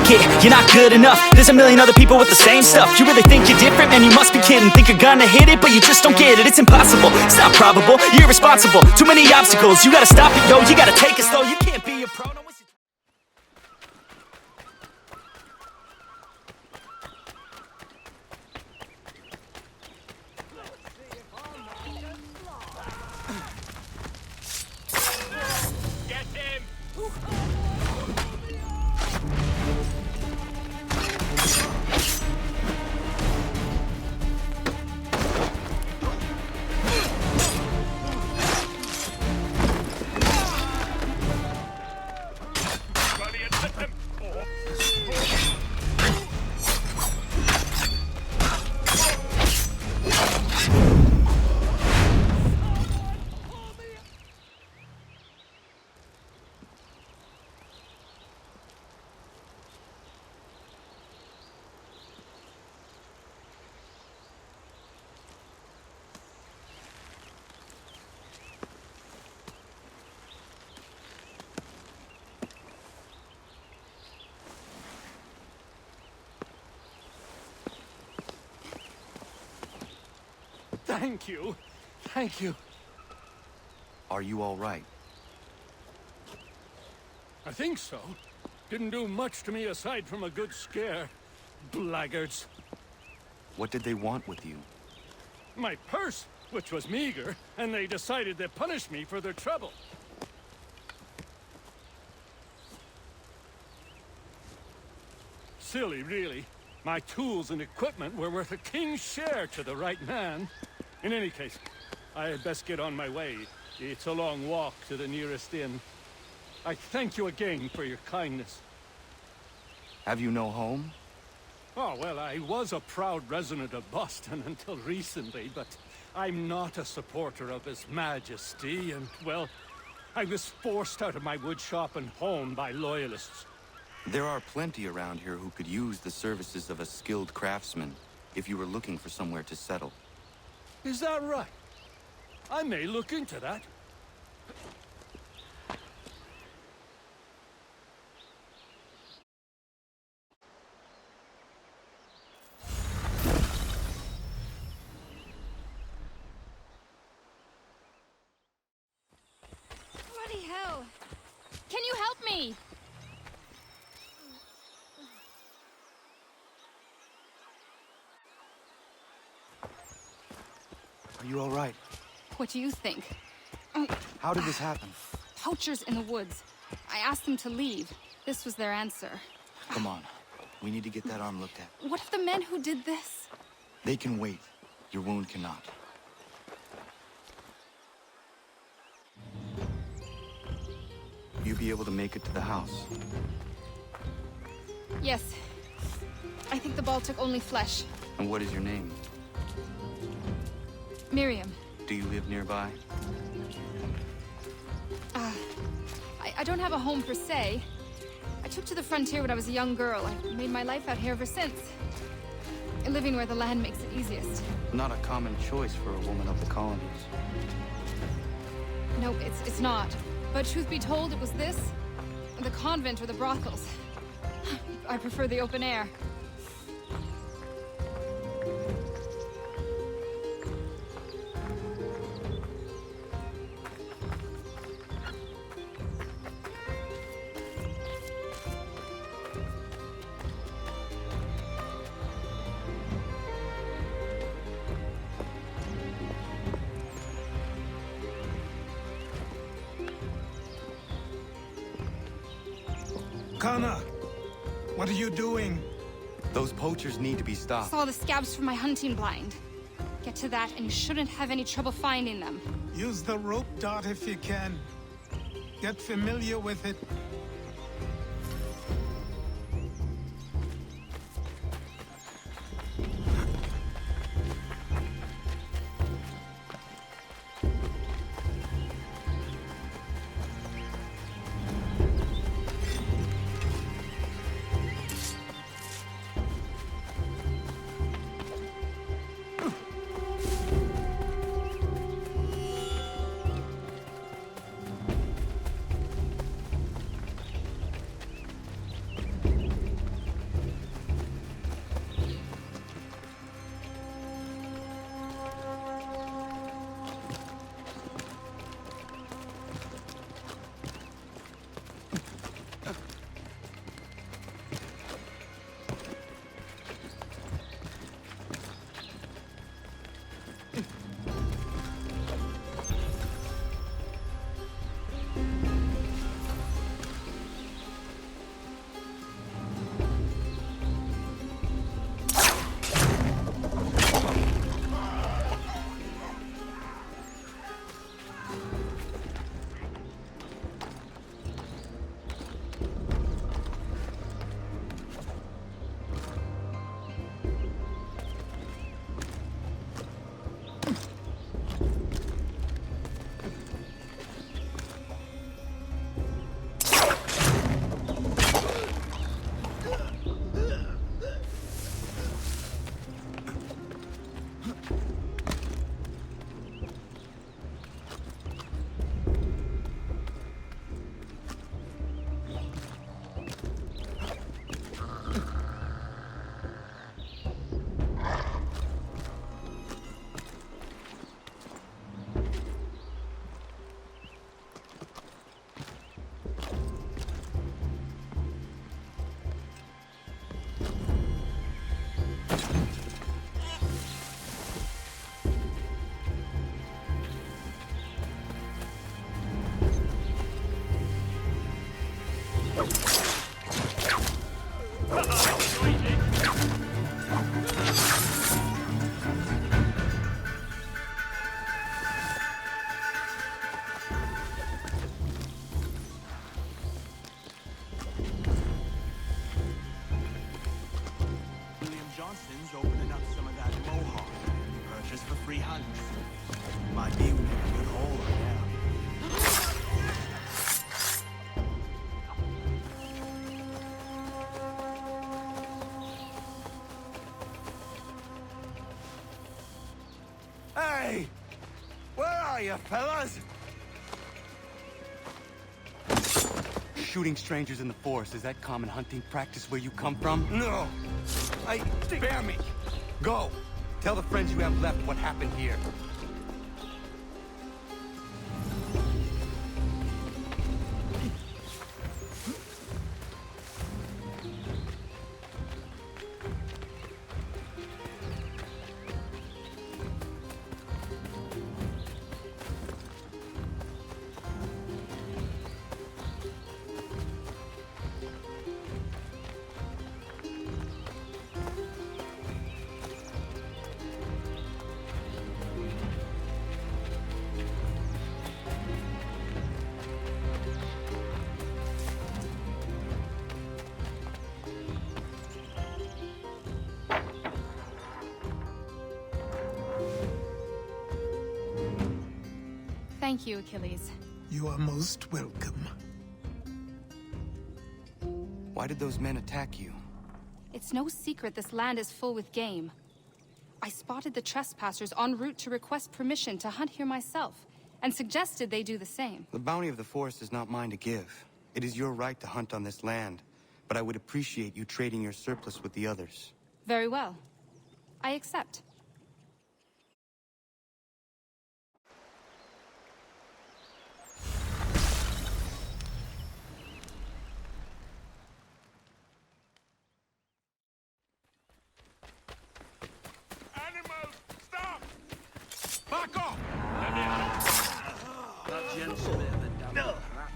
fake it, you're not good enough. There's a million other people with the same stuff. You really think you're different? Man, you must be kidding. Think you're gonna hit it, but you just don't get it. It's impossible, it's not probable, you're irresponsible. Too many obstacles, you gotta stop it, yo. You gotta take it slow, you can't be a pro. No, Thank you. Thank you. Are you all right? I think so. Didn't do much to me aside from a good scare. Blackguards. What did they want with you? My purse, which was meager, and they decided to punish me for their trouble. Silly, really. My tools and equipment were worth a king's share to the right man. In any case, I had best get on my way. It's a long walk to the nearest inn. I thank you again for your kindness. Have you no home? Oh, well, I was a proud resident of Boston until recently, but I'm not a supporter of His Majesty, and, well, I was forced out of my woodshop and home by loyalists. There are plenty around here who could use the services of a skilled craftsman if you were looking for somewhere to settle. Is that right? I may look into that. Bloody hell! Can you help me? Are you all right? What do you think? How did this happen? Poachers in the woods. I asked them to leave. This was their answer. Come on. We need to get that arm looked at. What if the men who did this? They can wait. Your wound cannot. Will you be able to make it to the house? Yes. I think the ball took only flesh. And what is your name? Miriam. Do you live nearby? I don't have a home per se. I took to the frontier when I was a young girl. I've made my life out here ever since. Living where the land makes it easiest. Not a common choice for a woman of the colonies. No, it's not. But truth be told, it was this, the convent or the brothels. I prefer the open air. Kana, what are you doing? Those poachers need to be stopped. Saw the scabs from my hunting blind. Get to that and you shouldn't have any trouble finding them. Use the rope dart if you can. Get familiar with it. bloody hunt. Might be with a good haul, yeah. Hey! Where are you, fellas? Shooting strangers in the forest, is that common hunting practice where you come from? No! Spare me! Go! Tell the friends you have left what happened here. Thank you, Achilles. You are most welcome. Why did those men attack you? It's no secret this land is full with game. I spotted the trespassers en route to request permission to hunt here myself, and suggested they do the same. The bounty of the forest is not mine to give. It is your right to hunt on this land, but I would appreciate you trading your surplus with the others. Very well. I accept. Animals, stop! Back off! That gent's a bit of a damn rat.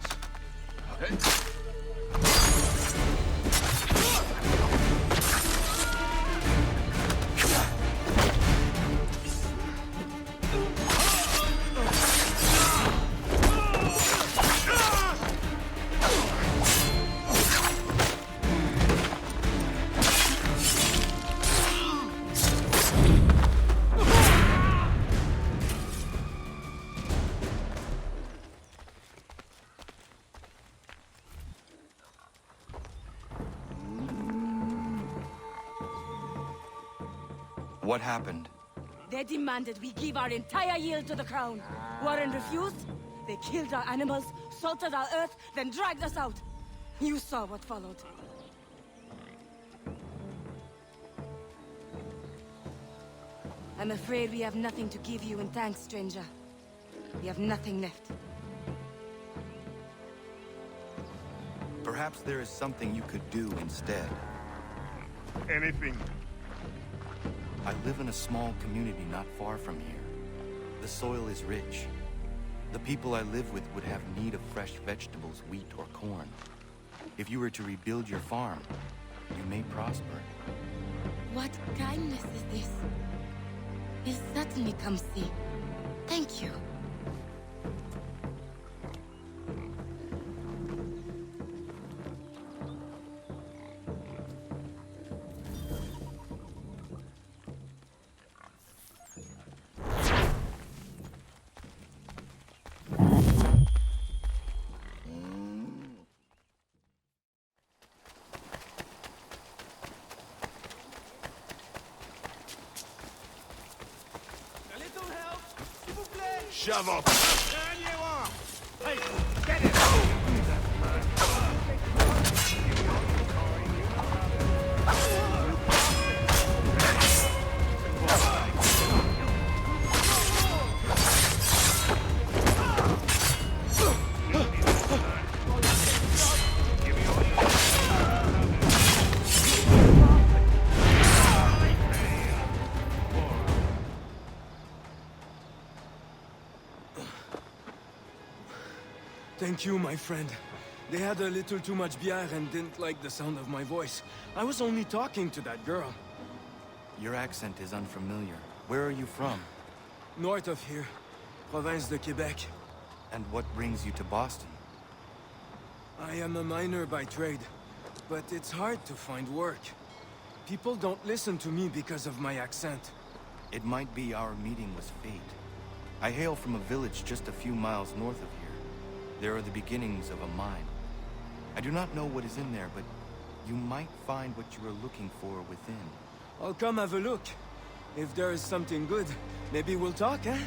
What happened? They demanded we give our entire yield to the crown. Warren refused. They killed our animals, salted our earth, then dragged us out. You saw what followed. I'm afraid we have nothing to give you in thanks, stranger. We have nothing left. Perhaps there is something you could do instead. Anything. I live in a small community not far from here. The soil is rich. The people I live with would have need of fresh vegetables, wheat, or corn. If you were to rebuild your farm, you may prosper. What kindness is this? This certainly comes see. Thank you. Shove up! Turn you off! Hey, get it! Thank you, my friend. They had a little too much beer and didn't like the sound of my voice. I was only talking to that girl. Your accent is unfamiliar. Where are you from? North of here. Province de Quebec. And what brings you to Boston? I am a miner by trade, but it's hard to find work. People don't listen to me because of my accent. It might be our meeting was fate. I hail from a village just a few miles north of here. There are the beginnings of a mine. I do not know what is in there, but you might find what you are looking for within. I'll come have a look. If there is something good, maybe we'll talk, eh?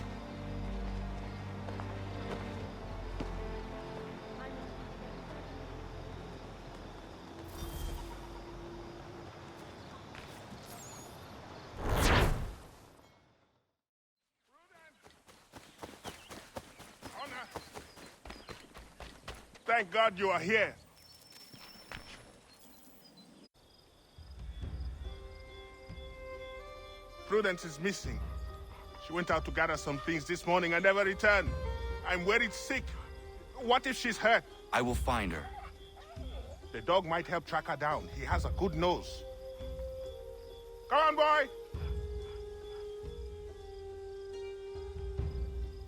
Thank God you are here. Prudence is missing. She went out to gather some things this morning and never returned. I'm worried sick. What if she's hurt? I will find her. The dog might help track her down. He has a good nose. Come on, boy!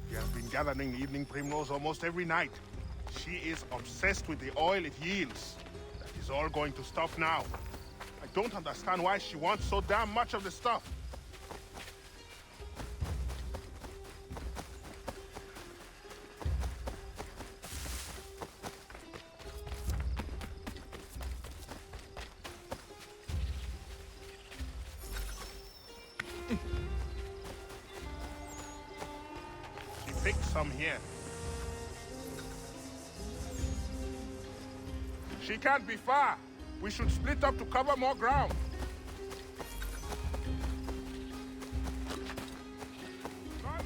We have been gathering the evening primrose almost every night. She is obsessed with the oil it yields. That is all going to stop now. I don't understand why she wants so damn much of the stuff. She picked some here. She can't be far. We should split up to cover more ground. Connor,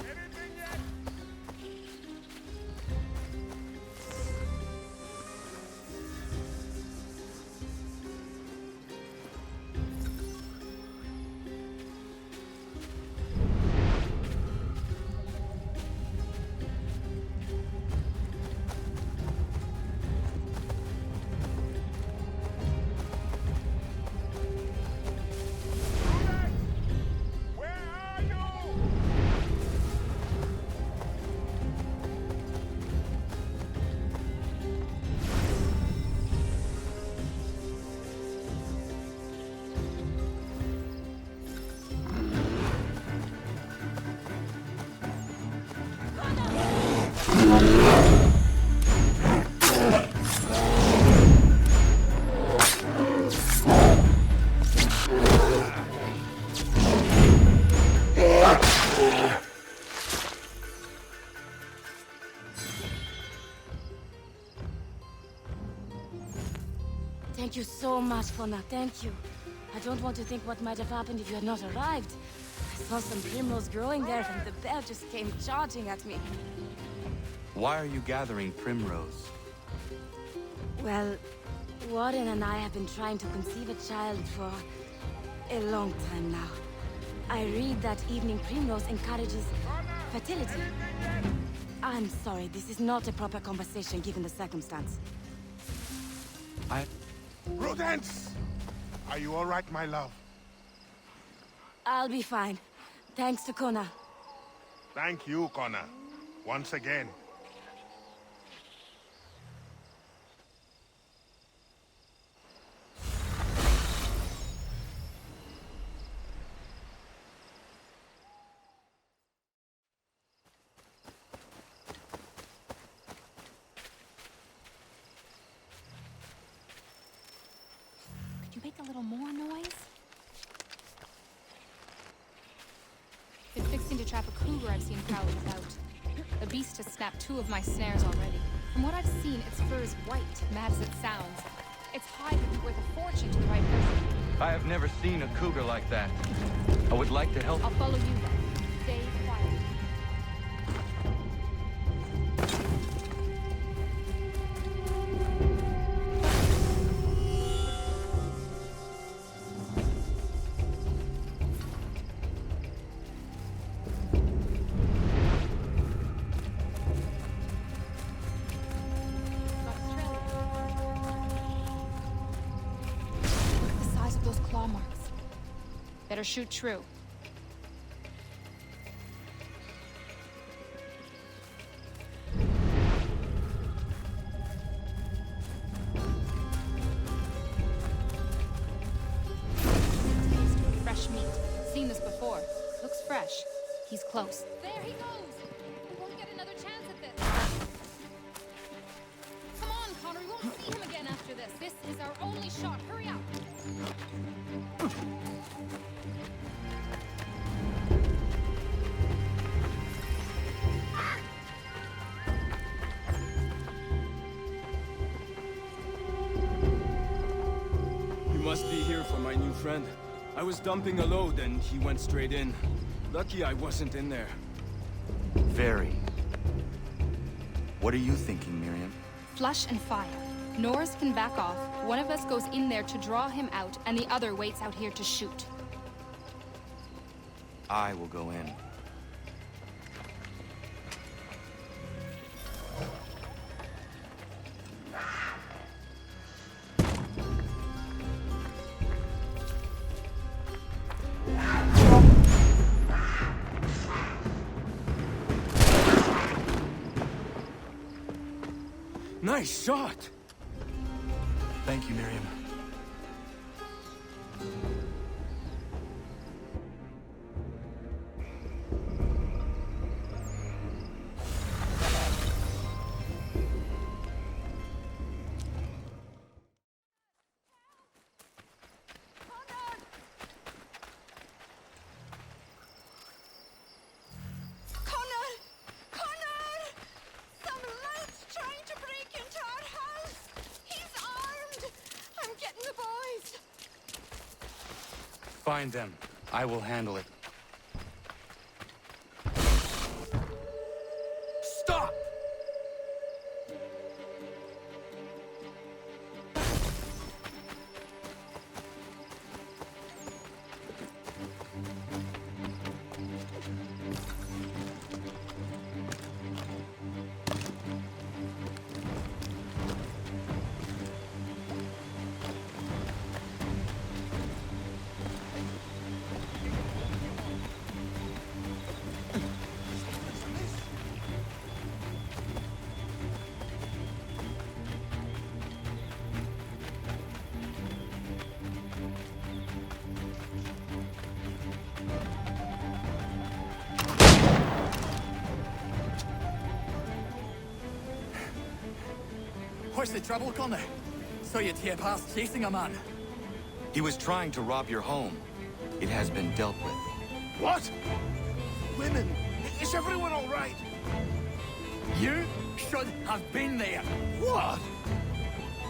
anything yet? Thank you so much, Kona. Thank you. I don't want to think what might have happened if you had not arrived. I saw some primrose growing there, and the bear just came charging at me. Why are you gathering primrose? Well, Warren and I have been trying to conceive a child for a long time now. I read that evening primrose encourages fertility. I'm sorry, this is not a proper conversation given the circumstance. Prudence! Are you all right, my love? I'll be fine. Thanks to Kona. Thank you, Connor. Once again. Could you make a little more noise? Been fixing to trap a cougar I've seen prowling about. The beast has snapped 2 of my snares already. From what I've seen, its fur is white, mad as it sounds. Its hide would be worth a fortune to the right person. I have never seen a cougar like that. I would like to help. I'll follow you then. Stay quiet. Better shoot true. Fresh meat. Seen this before. fresh. He's close. There he goes! We won't get another chance at this. Come on, Connor, we won't see him again after this. This is our only shot. Hurry up! You must be here for my new friend. I was dumping a load and he went straight in. Lucky I wasn't in there. Very. What are you thinking, Miriam? Flush and fire. Norris can back off. One of us goes in there to draw him out, and the other waits out here to shoot. I will go in. Nice shot! Thank you, Miriam. Find them. I will handle it. Stop! What's the trouble, Connor? Saw you tear past chasing a man. He was trying to rob your home. It has been dealt with. What? Women? Is everyone all right? You should have been there. What?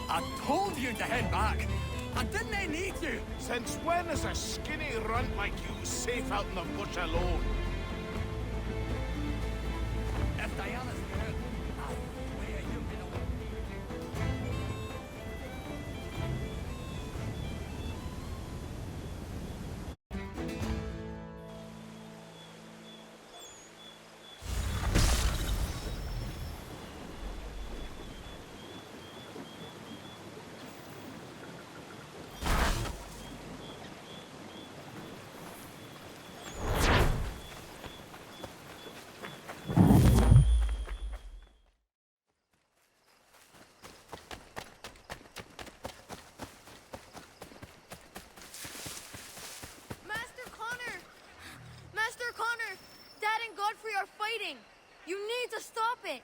I told you to head back. I didn't need you. Since when is a skinny runt like you safe out in the bush alone? If Diana's hurt, I swear you've been alone. You need to stop it!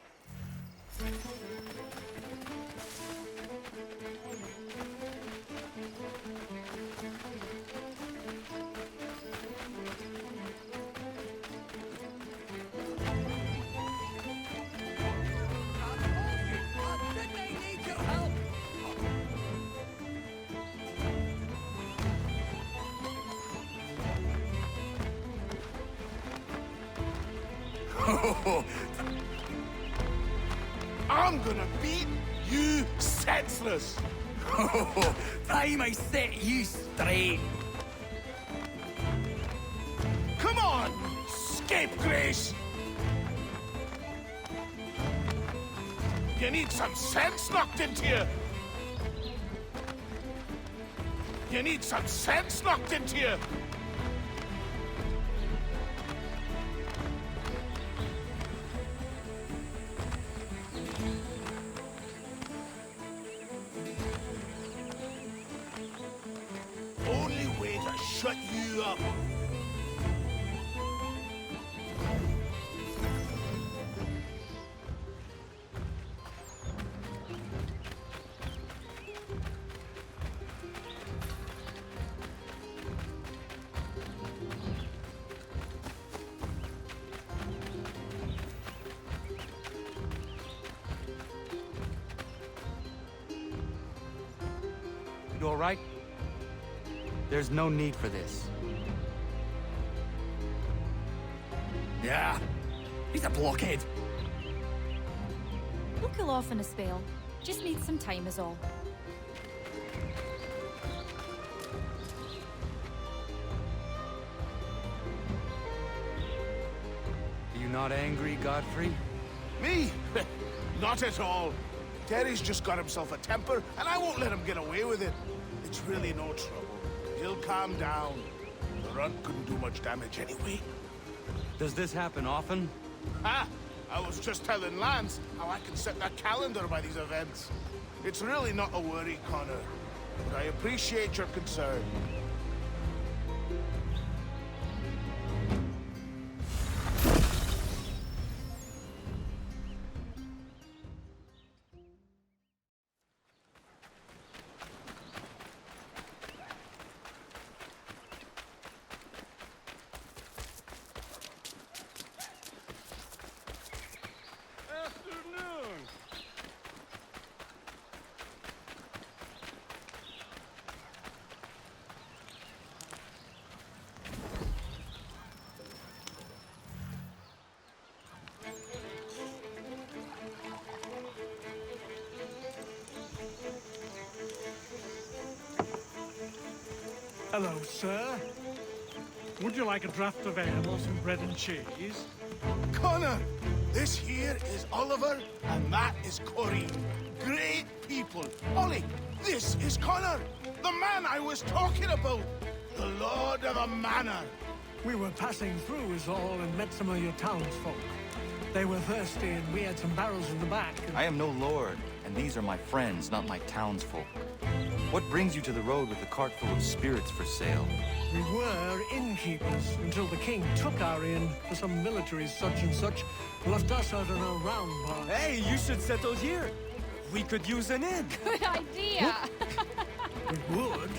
I'm gonna beat you senseless! Time I set you straight. Come on, scapegrace! You need some sense knocked into you! You need some sense knocked into you! Only way to shut you up You all right? There's no need for this. Yeah, he's a blockhead. We'll cool off in a spell. Just need some time is all. Are you not angry, Godfrey? Me? Not at all. Terry's just got himself a temper, and I won't let him get away with it. It's really no trouble. He'll calm down. The runt couldn't do much damage anyway. Does this happen often? Ha! I was just telling Lance how I can set that calendar by these events. It's really not a worry, Connor. But I appreciate your concern. Afternoon. Hello, sir. Would you like a draught of ale or some bread and cheese? Connor, this here is Oliver, and that is Corinne. Great people. Ollie, this is Connor, the man I was talking about. The Lord of the Manor. We were passing through is all and met some of your townsfolk. They were thirsty and we had some barrels in the back. I am no lord, and these are my friends, not my townsfolk. What brings you to the road with a cart full of spirits for sale? We were innkeepers until the king took our inn for some military such and such, left us out on a round bar. Hey, you should settle here. We could use an inn. Good idea. We would,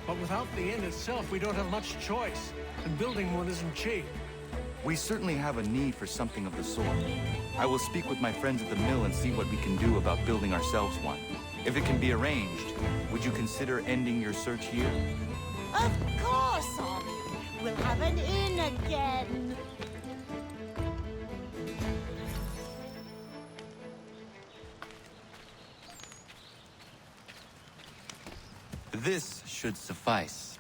but without the inn itself, we don't have much choice, and building one isn't cheap. We certainly have a need for something of the sort. I will speak with my friends at the mill and see what we can do about building ourselves one. If it can be arranged, would you consider ending your search here? Of course, Ollie. We'll have an inn again. This should suffice.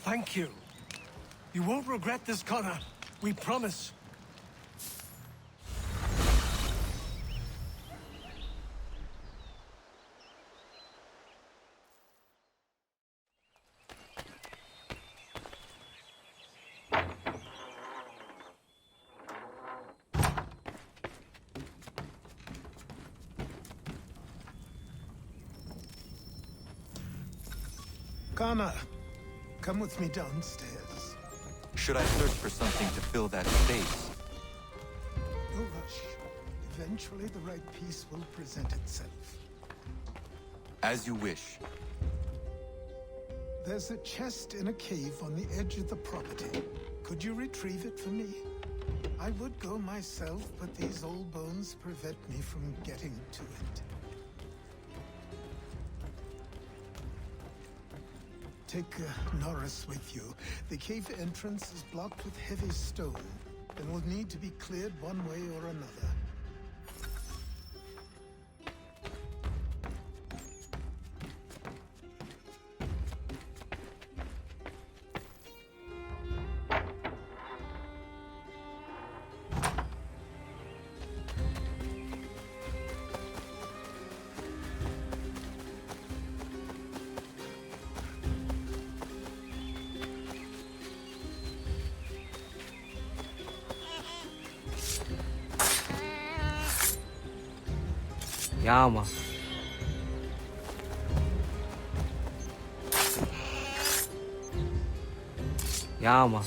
Thank you. You won't regret this, Connor. We promise. Connor, come with me downstairs. Should I search for something to fill that space? No rush. Eventually the right piece will present itself. As you wish. There's a chest in a cave on the edge of the property. Could you retrieve it for me? I would go myself, but these old bones prevent me from getting to it. Take Norris with you. The cave entrance is blocked with heavy stone and will need to be cleared one way or another. Ja, man. Ja, man.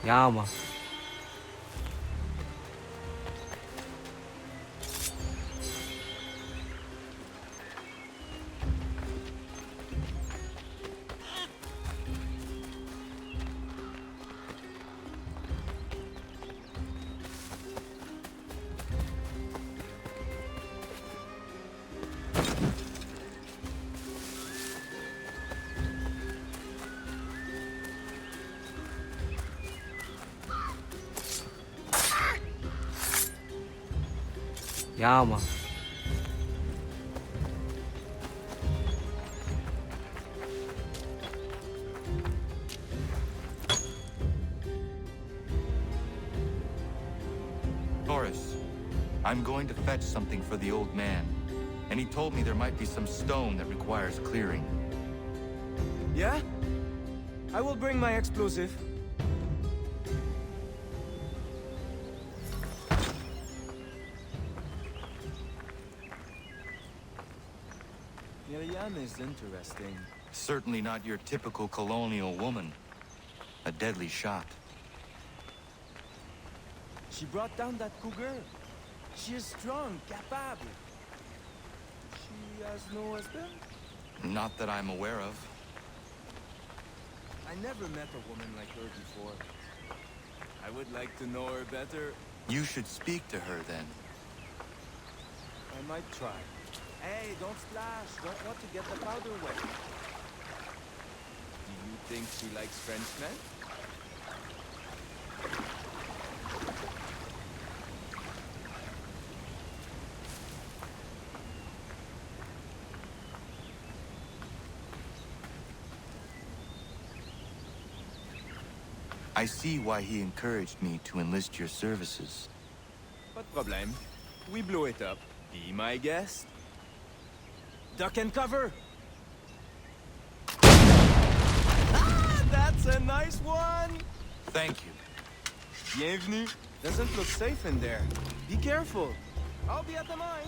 Ja, man. Ja, man. Taurus, I'm going to fetch something for the old man. And he told me there might be some stone that requires clearing. Yeah? I will bring my explosive. Miriam is interesting. Certainly not your typical colonial woman. A deadly shot. She brought down that cougar. She is strong, capable. She has no husband? Not that I'm aware of. I never met a woman like her before. I would like to know her better. You should speak to her then. I might try. Hey, don't splash. Don't want to get the powder wet. Do you think she likes Frenchmen? I see why he encouraged me to enlist your services. Pas de problème. We blow it up. Be my guest. Duck and cover! Ah, that's a nice one! Thank you. Bienvenue. Doesn't look safe in there. Be careful. I'll be at the mine.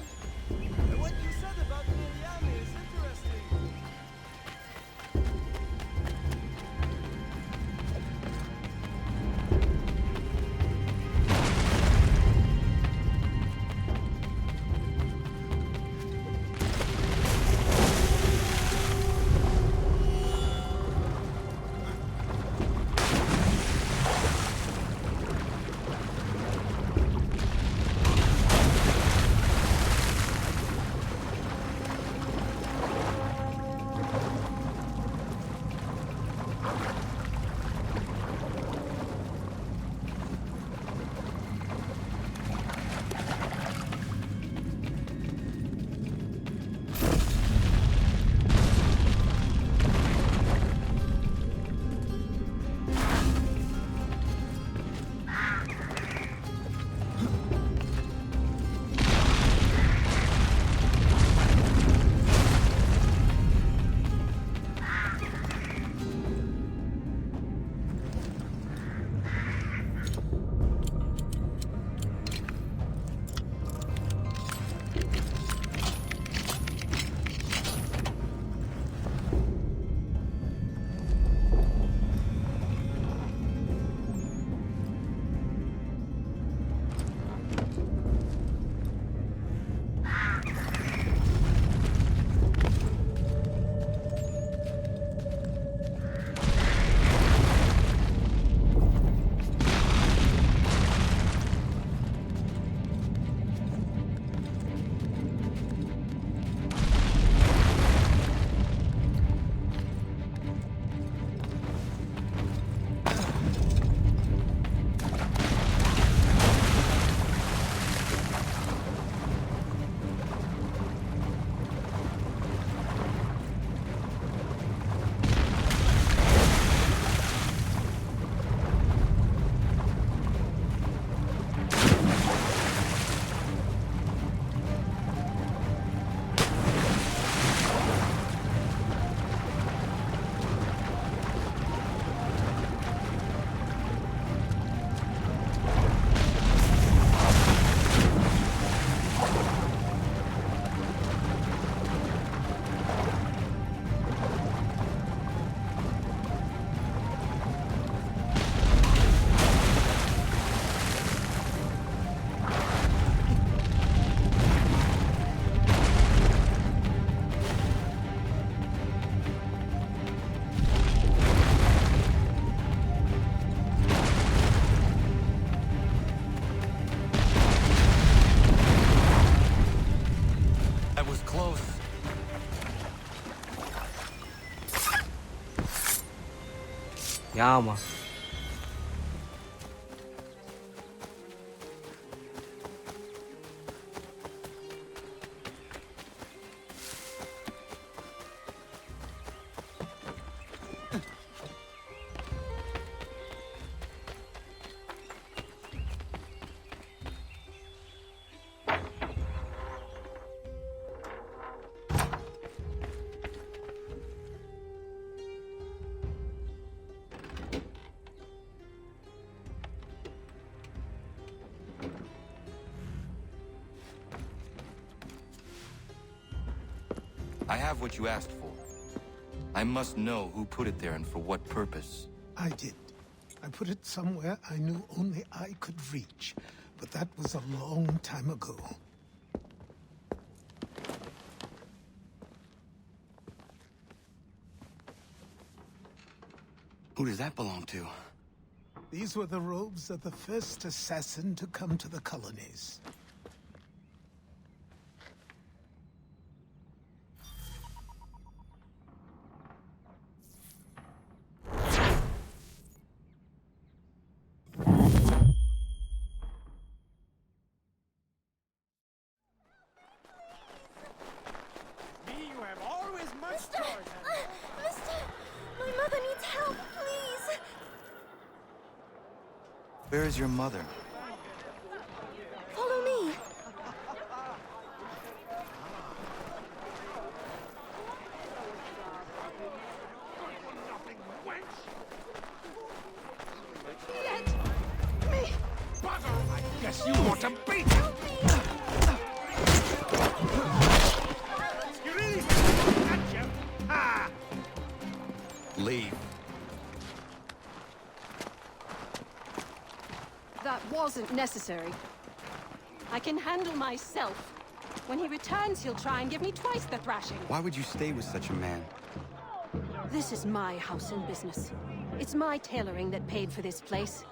What you said about Miriam is interesting. Ja, man. I have what you asked for. I must know who put it there and for what purpose. I did. I put it somewhere I knew only I could reach, but that was a long time ago. Who does that belong to? These were the robes of the first assassin to come to the colonies. Where is your mother? Follow me. Let me. I guess you want to beat him. You really got you? Ha! Leave. That wasn't necessary. I can handle myself. When he returns, he'll try and give me twice the thrashing. Why would you stay with such a man? This is my house and business. It's my tailoring that paid for this place.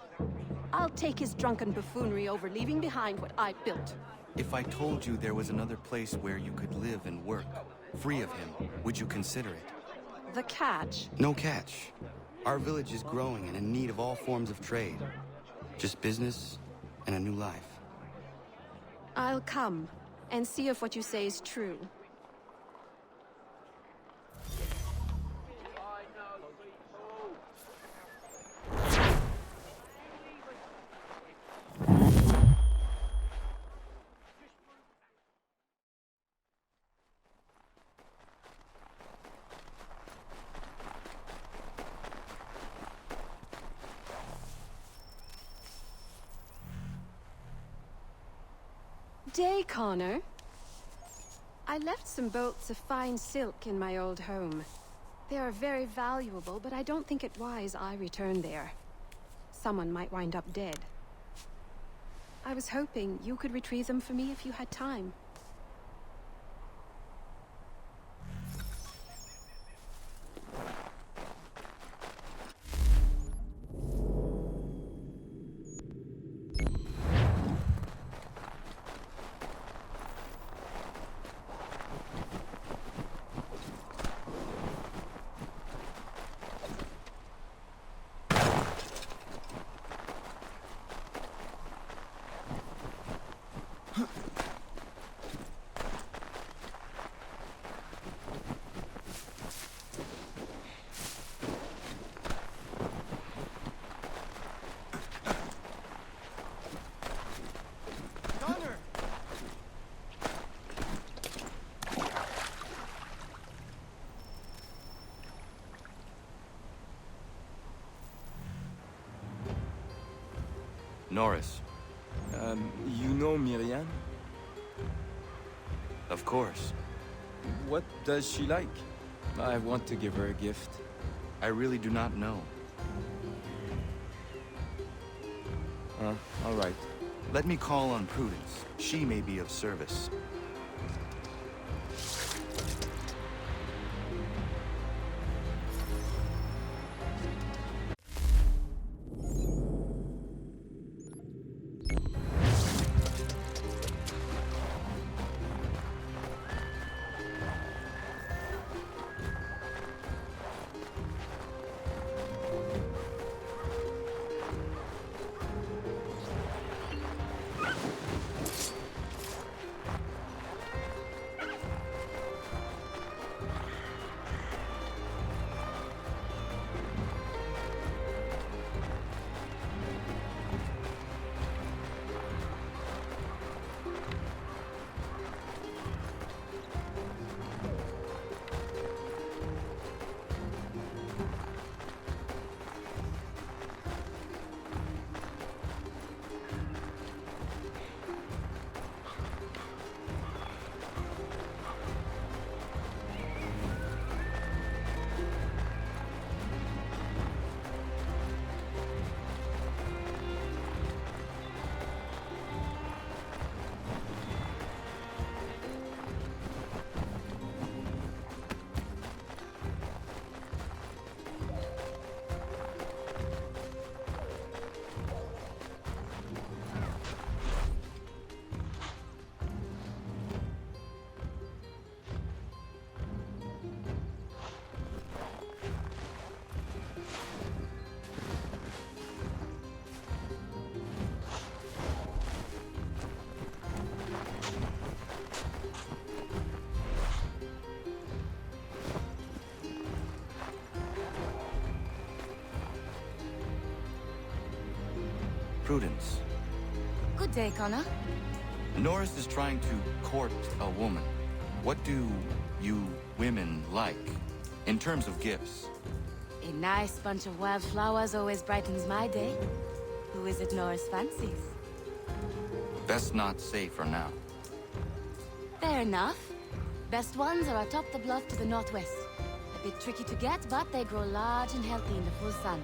I'll take his drunken buffoonery over leaving behind what I built. If I told you there was another place where you could live and work, free of him, would you consider it? The catch? No catch. Our village is growing and in need of all forms of trade. Just business and a new life. I'll come and see if what you say is true. Day, Connor. I left some bolts of fine silk in my old home. They are very valuable, but I don't think it wise I return there. Someone might wind up dead. I was hoping you could retrieve them for me if you had time. Norris. You know Miriam? Of course. What does she like? I want to give her a gift. I really do not know. All right. Let me call on Prudence. She may be of service. Prudence. Good day, Connor. Norris is trying to court a woman. What do you women like, in terms of gifts? A nice bunch of wildflowers always brightens my day. Who is it Norris fancies? Best not say for now. Fair enough. Best ones are atop the bluff to the northwest. A bit tricky to get, but they grow large and healthy in the full sun.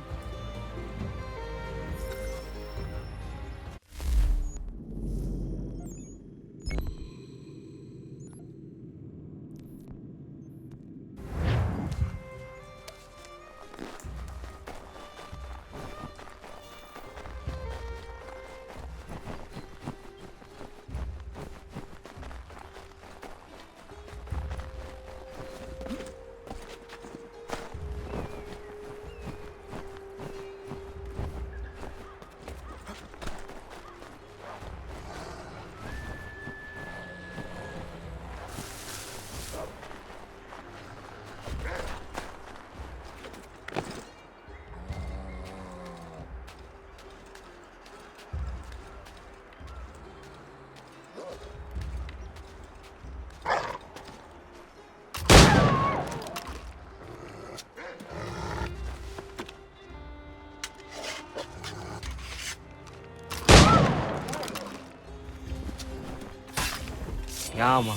Ja, man.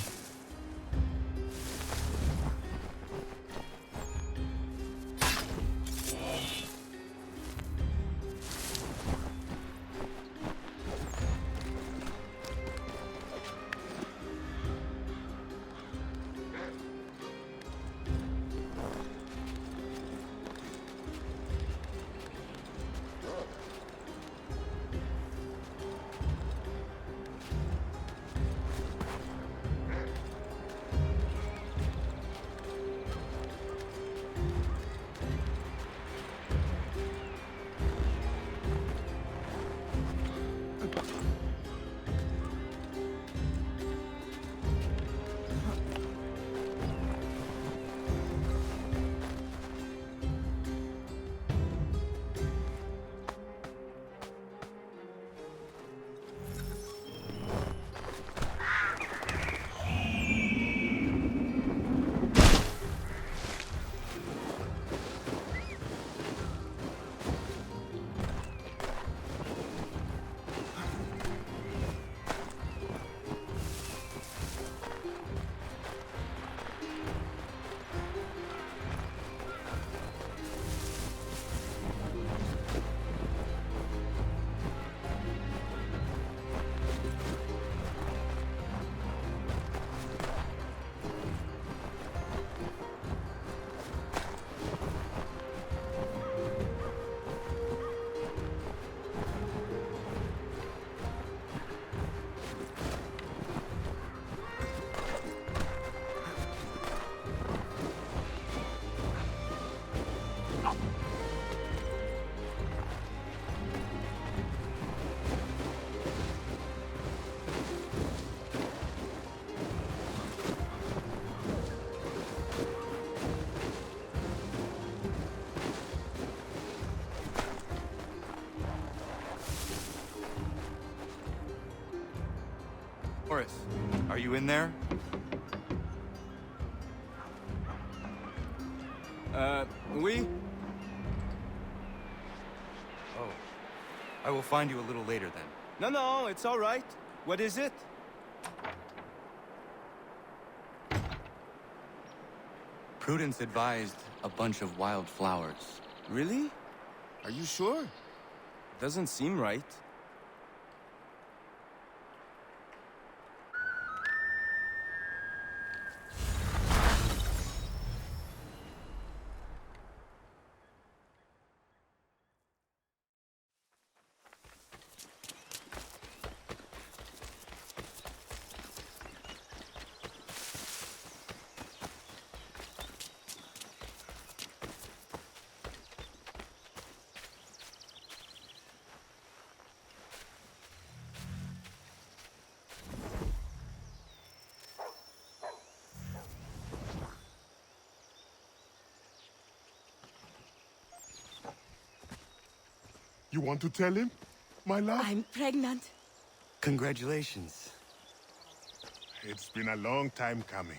Morris, are you in there? Oui? Oh. I will find you a little later then. No, it's all right. What is it? Prudence advised a bunch of wildflowers. Really? Are you sure? Doesn't seem right. You want to tell him? my love? I'm pregnant. Congratulations. It's been a long time coming.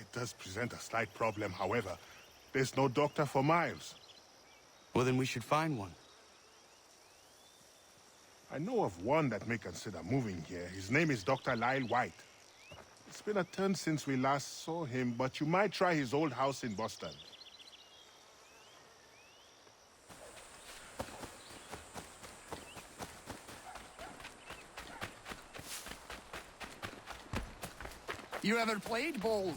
It does present a slight problem, however. There's no doctor for Miles. Well, then we should find one. I know of one that may consider moving here. His name is Dr. Lyle White. It's been a turn since we last saw him, but you might try his old house in Boston. You ever played bowls?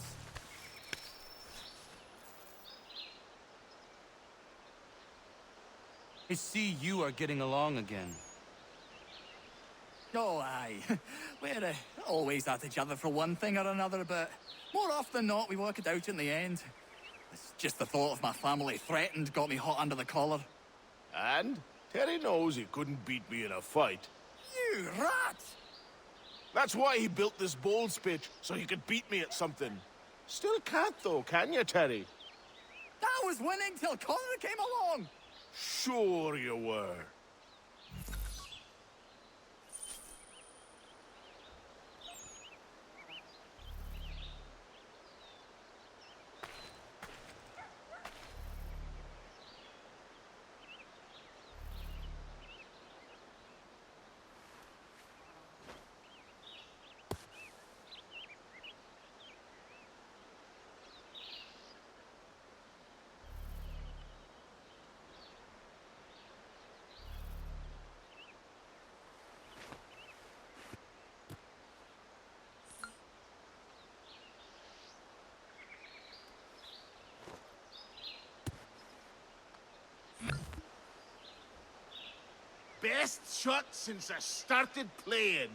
I see you are getting along again. Oh, aye. We're always at each other for one thing or another, but more often than not, we work it out in the end. It's just the thought of my family threatened got me hot under the collar. And Terry knows he couldn't beat me in a fight. You rat! That's why he built this bowls pitch, so he could beat me at something. Still can't, though, can you, Terry? I was winning till Connor came along! Sure you were. Best shot since I started playing.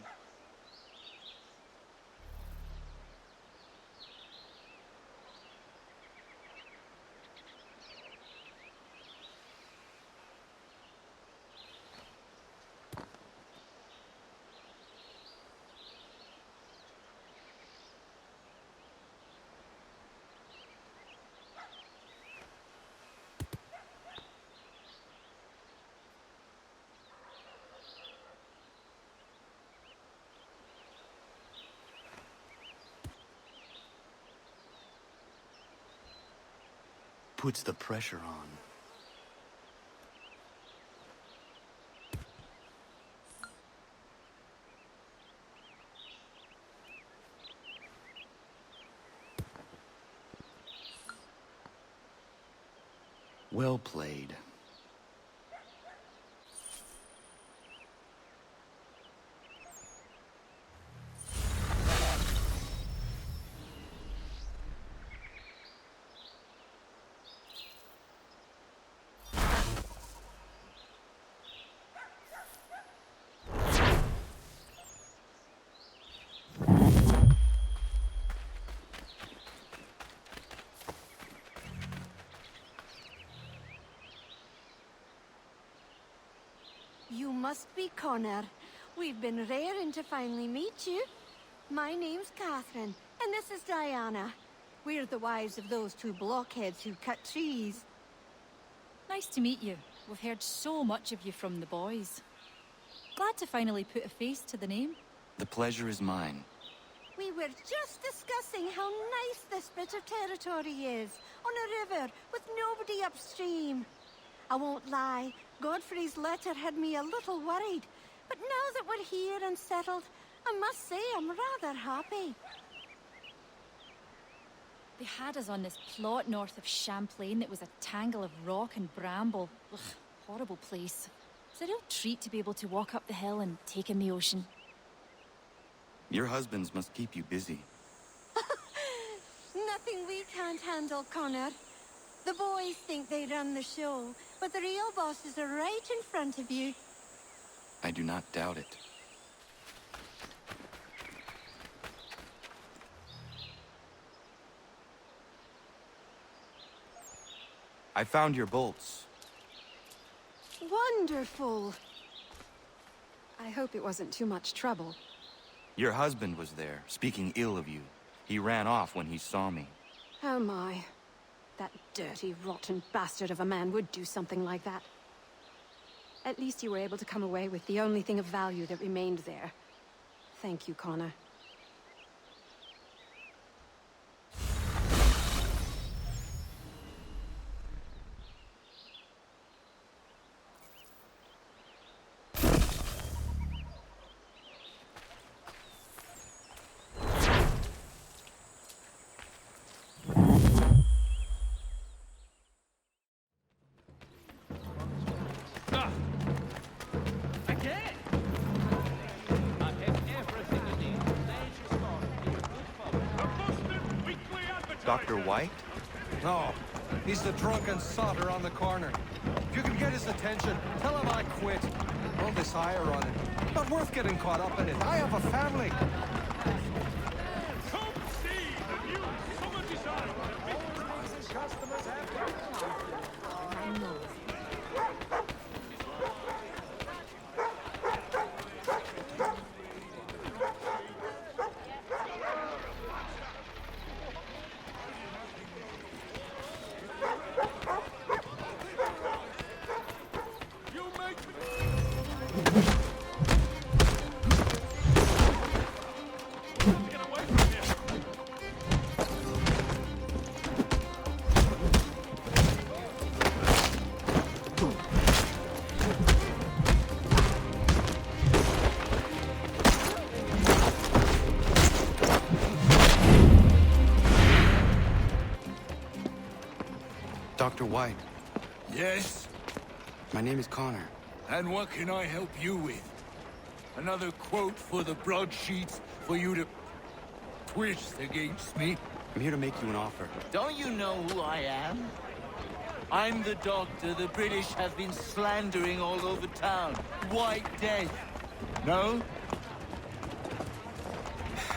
Puts the pressure on. Well played. You must be Connor. We've been raring to finally meet you. My name's Catherine, and this is Diana. We're the wives of those two blockheads who cut trees. Nice to meet you. We've heard so much of you from the boys. Glad to finally put a face to the name. The pleasure is mine. We were just discussing how nice this bit of territory is, on a river with nobody upstream. I won't lie, Godfrey's letter had me a little worried, but now that we're here and settled, I must say I'm rather happy. They had us on this plot north of Champlain that was a tangle of rock and bramble. Ugh, horrible place. It's a real treat to be able to walk up the hill and take in the ocean. Your husbands must keep you busy. Nothing we can't handle, Connor. The boys think they run the show, but the real bosses are right in front of you. I do not doubt it. I found your bolts. Wonderful. I hope it wasn't too much trouble. Your husband was there, speaking ill of you. He ran off when he saw me. Oh my. That dirty, rotten bastard of a man would do something like that. At least you were able to come away with the only thing of value that remained there. Thank you, Connor. Dr. White? No, he's the drunken sotter on the corner. If you can get his attention, tell him I quit. All this ire on it. Not worth getting caught up in it. I have a family. Come see the new summer design that makes customers Dr. White. Yes? My name is Connor. And what can I help you with? Another quote for the broadsheets for you to twist against me? I'm here to make you an offer. Don't you know who I am? I'm the doctor the British have been slandering all over town. White Death. No?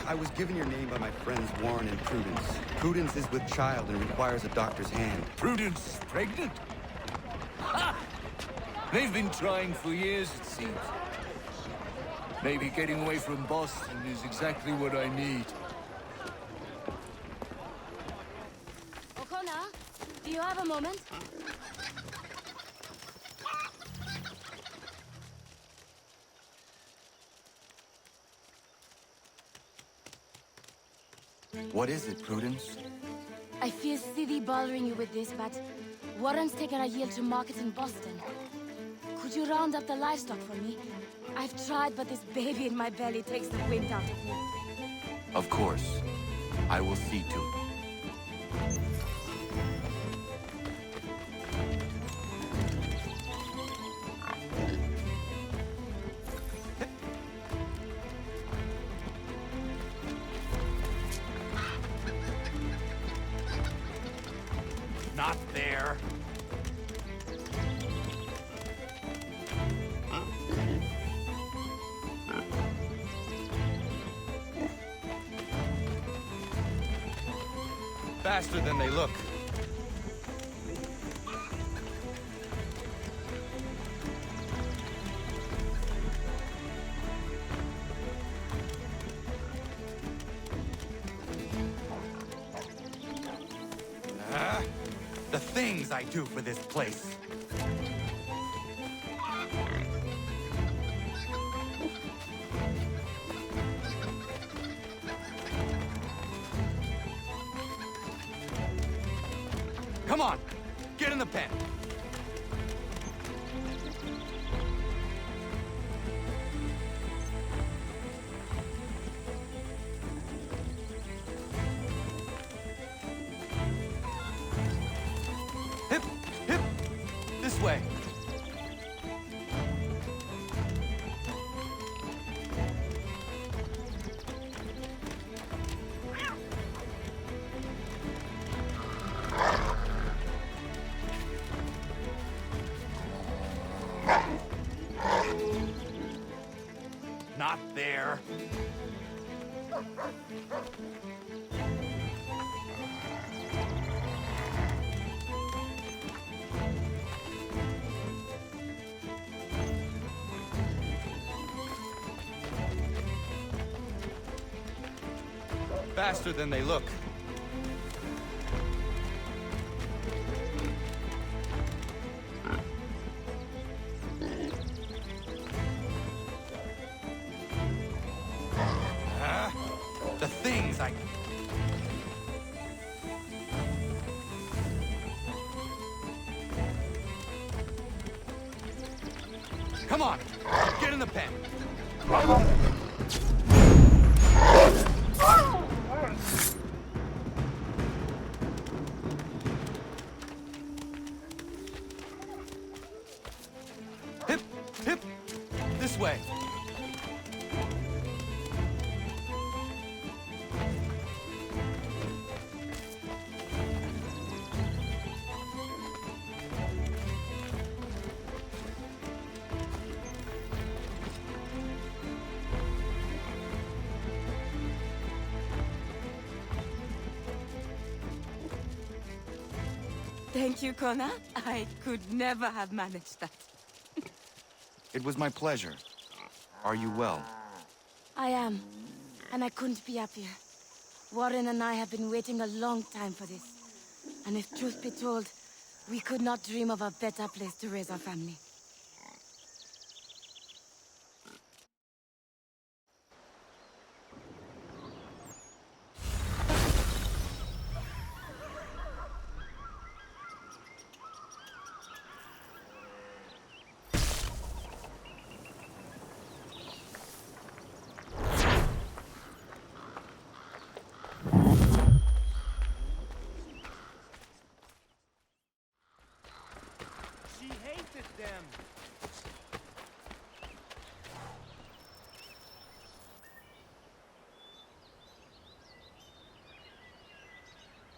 I was given your name by my friends Warren and Prudence. Prudence is with child and requires a doctor's hand. Prudence is pregnant? Ha! They've been trying for years, it seems. Maybe getting away from Boston is exactly what I need. O'Connor, do you have a moment? What is it, Prudence? I feel silly bothering you with this, but Warren's taken a yield to market in Boston. Could you round up the livestock for me? I've tried, but this baby in my belly takes the wind out of me. Of course. I will see to it. Not there. Faster than they look. The things I do for this place. Come on, get in the pen. Hip, hip, this way. Not there. Faster than they look. Come on, get in the pen. Hip, hip, this way. Thank you, Connor. I could never have managed that. It was my pleasure. Are you well? I am. And I couldn't be happier. Warren and I have been waiting a long time for this. And if truth be told, we could not dream of a better place to raise our family. She hated them.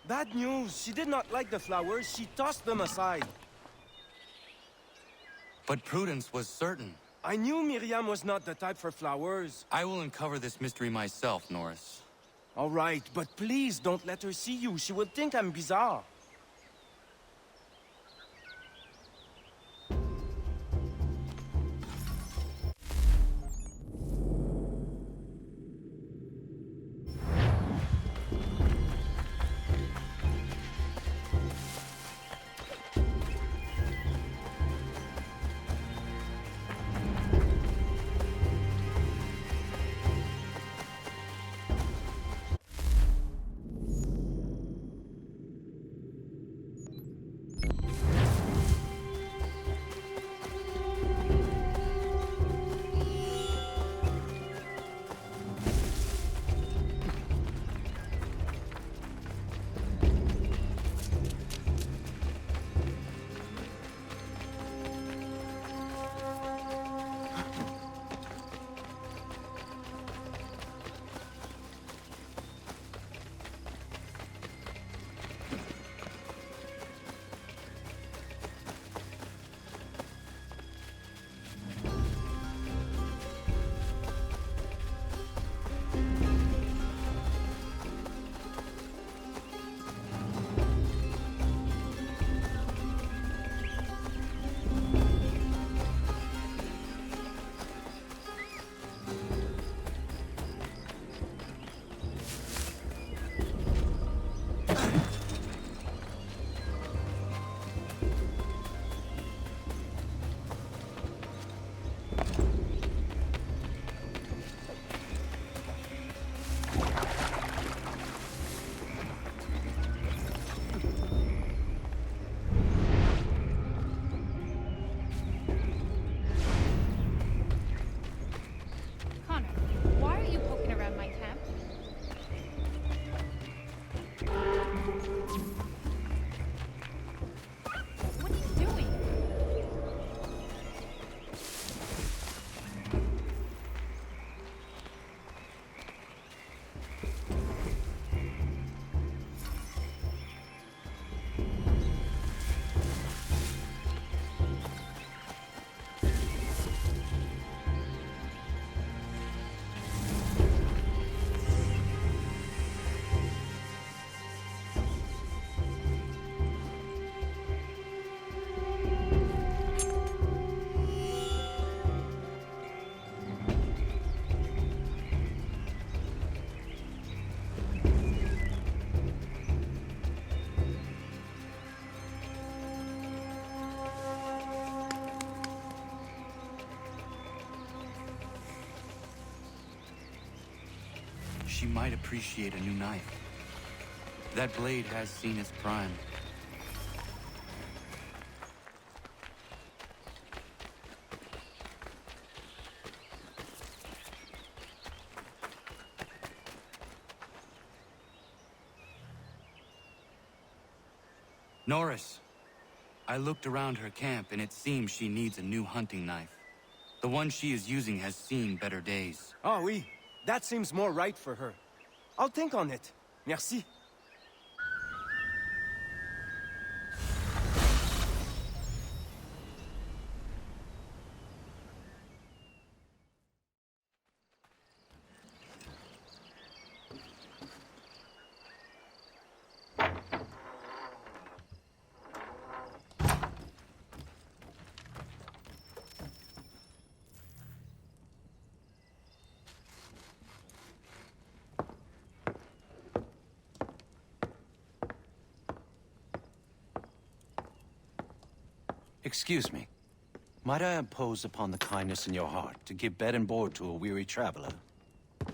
Bad news. She did not like the flowers. She tossed them aside. But Prudence was certain. I knew Miriam was not the type for flowers. I will uncover this mystery myself, Norris. All right, but please don't let her see you. She would think I'm bizarre. She might appreciate a new knife. That blade has seen its prime. Norris, I looked around her camp and it seems she needs a new hunting knife. The one she is using has seen better days. Oh, oui. That seems more right for her. I'll think on it. Merci. Excuse me. Might I impose upon the kindness in your heart to give bed and board to a weary traveler?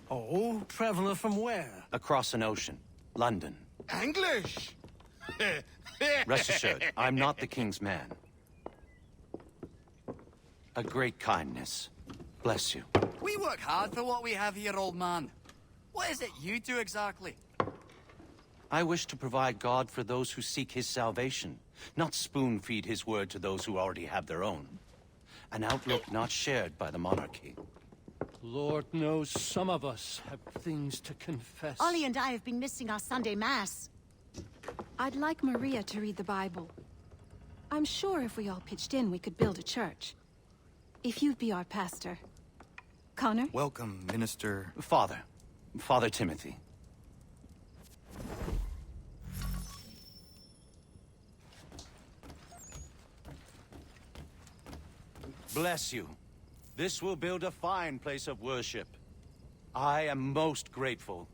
Oh, traveler from where? Across an ocean. London. English! Rest assured, I'm not the king's man. A great kindness. Bless you. We work hard for what we have here, old man. What is it you do exactly? I wish to provide God for those who seek his salvation, not spoon-feed his word to those who already have their own. An outlook not shared by the monarchy. Lord knows some of us have things to confess. Ollie and I have been missing our Sunday Mass. I'd like Maria to read the Bible. I'm sure if we all pitched in, we could build a church. If you'd be our pastor. Connor? Welcome, Minister... Father Timothy. Bless you. This will build a fine place of worship. I am most grateful.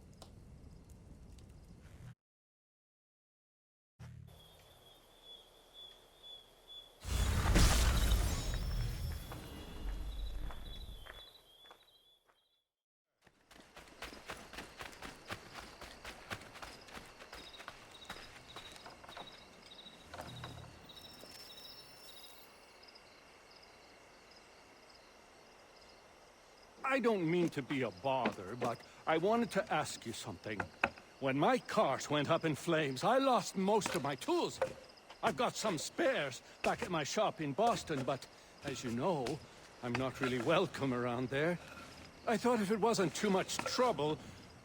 I don't mean to be a bother, but I wanted to ask you something. When my cart went up in flames, I lost most of my tools. I've got some spares back at my shop in Boston, but as you know, I'm not really welcome around there. I thought if it wasn't too much trouble,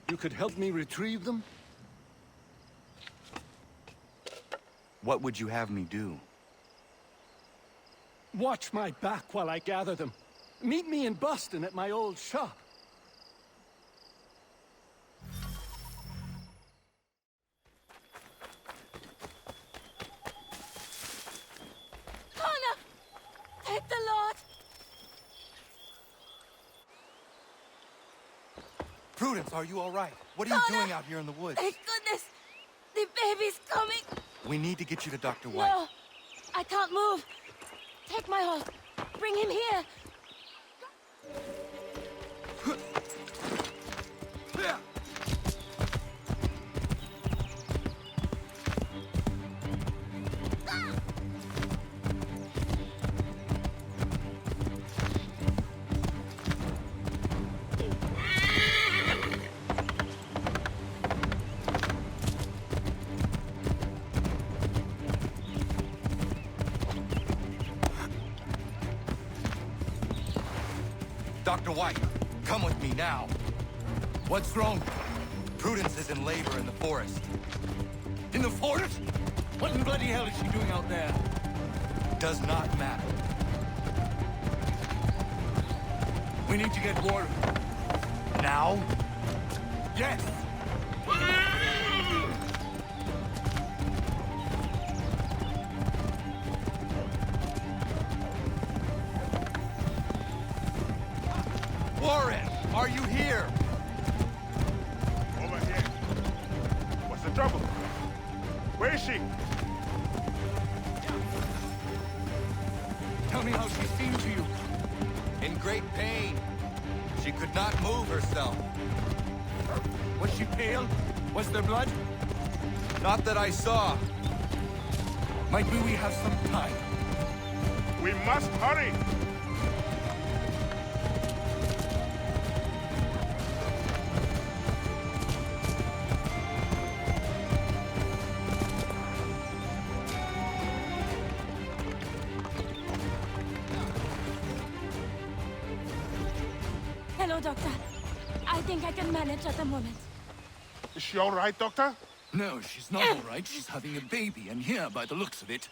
you could help me retrieve them? What would you have me do? Watch my back while I gather them. Meet me in Boston at my old shop. Connor! Thank the Lord! Prudence, are you all right? What are Connor! you doing out here in the woods? Thank goodness! The baby's coming! We need to get you to Dr. White. No! I can't move! Take my horse! Bring him here! Dr. White, come with me now. What's wrong? Prudence is in labor in the forest. In the forest? What in bloody hell is she doing out there? Does not matter. We need to get water. Now? Yes! Warren, are you here? Over here. What's the trouble? Where is she? Tell me how she seemed to you. In great pain. She could not move herself. Was she pale? Was there blood? Not that I saw. Might we have some time? We must hurry! Doctor. I think I can manage at the moment. Is she all right, Doctor? No, she's not all right. She's having a baby, and here, by the looks of it.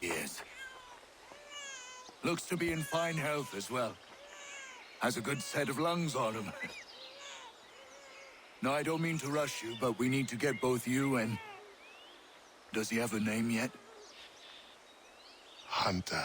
Yes. Looks to be in fine health as well. Has a good set of lungs on him. No, I don't mean to rush you, but we need to get both you and... Does he have a name yet? Hunter.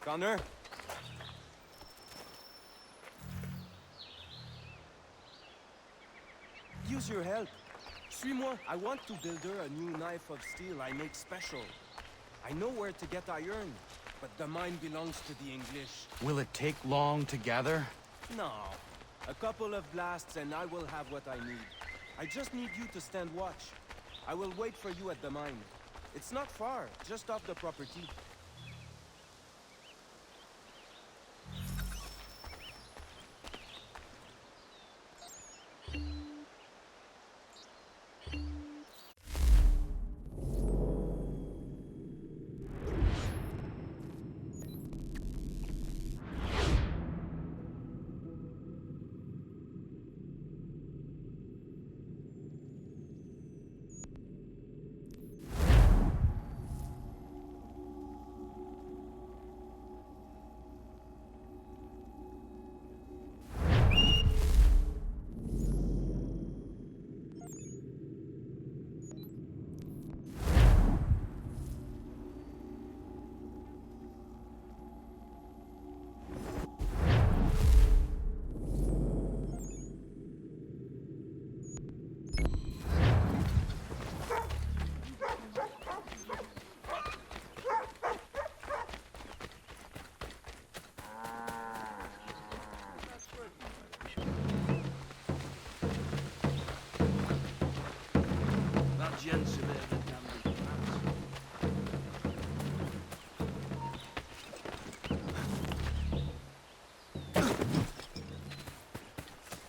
Connor? Use your help. Suis-moi. I want to build her a new knife of steel I make special. I know where to get iron, but the mine belongs to the English. Will it take long to gather? No. A couple of blasts and I will have what I need. I just need you to stand watch. I will wait for you at the mine. It's not far, just off the property.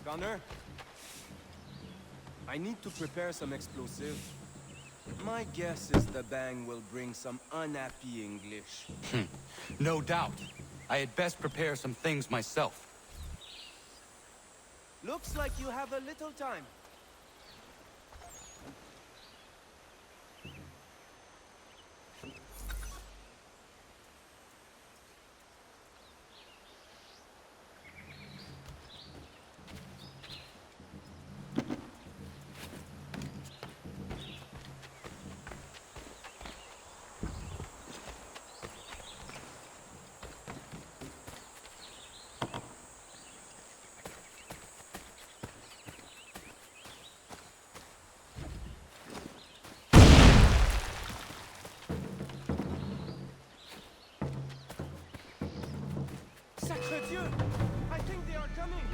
Connor? I need to prepare some explosive. My guess is the bang will bring some unhappy English. No doubt. I had best prepare some things myself. Looks like you have a little time. Sacre Dieu! I think they are coming!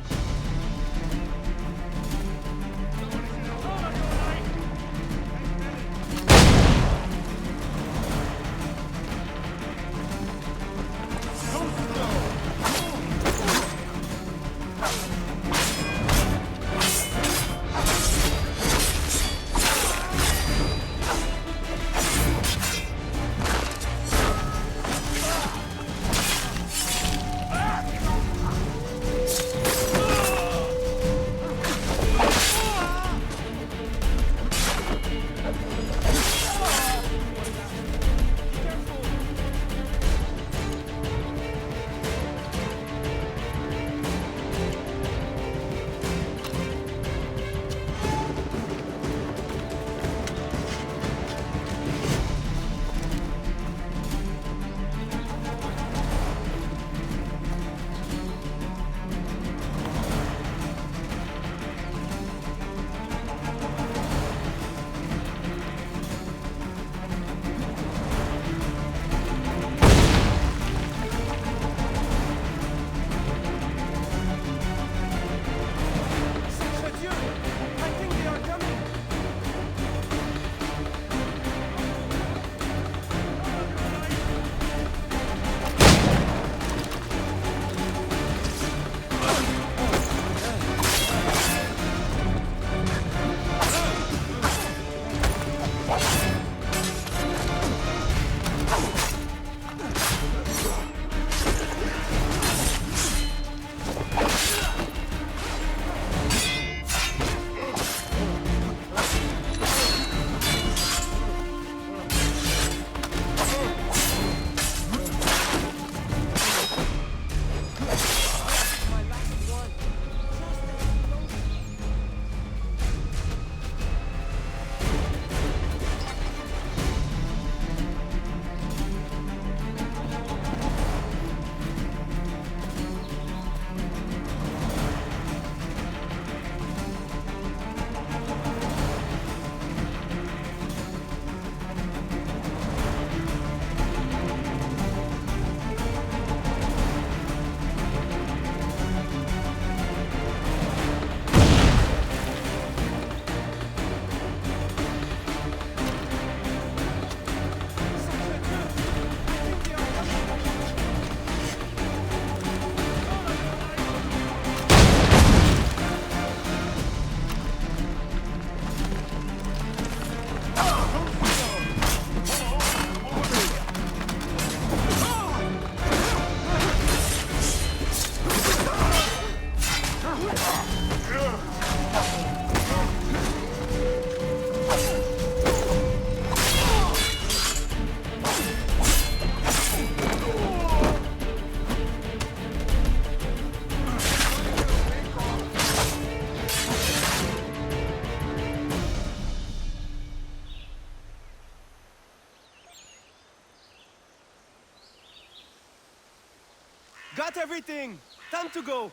Got everything! Time to go!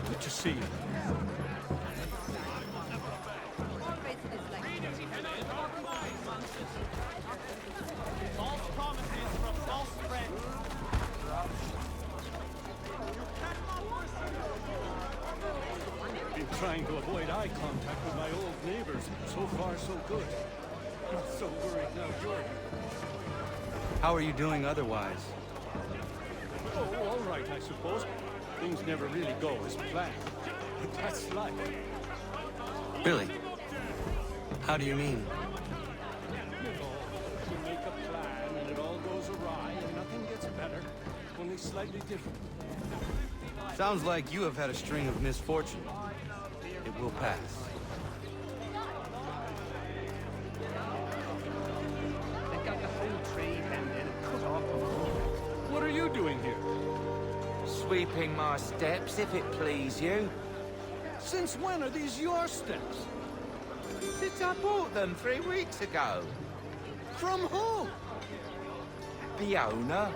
Good to see you. False promises from false friends. Been trying to avoid eye contact with my old neighbors. So far, so good. Not so worried now, Jordan. How are you doing otherwise? Oh, all right, I suppose. Things never really go as planned. But that's life. Really? How do you mean? You make a plan and it all goes awry and nothing gets better, only slightly different. Sounds like you have had a string of misfortune. It will pass. They got the whole tree and then cut off. What are you doing here? Sweeping my steps, if it please you. Since when are these your steps? Since I bought them 3 weeks ago. From who? The owner,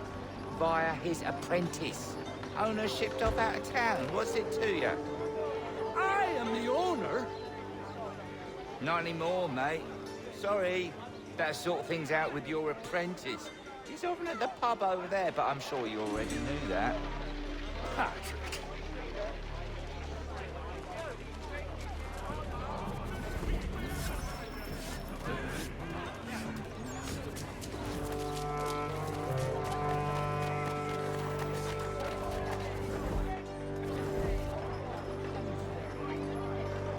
via his apprentice. Owner shipped off out of town. What's it to you? I am the owner? Not anymore, mate. Sorry. Better sort things out with your apprentice. He's over at the pub over there, but I'm sure you already knew that. Patrick.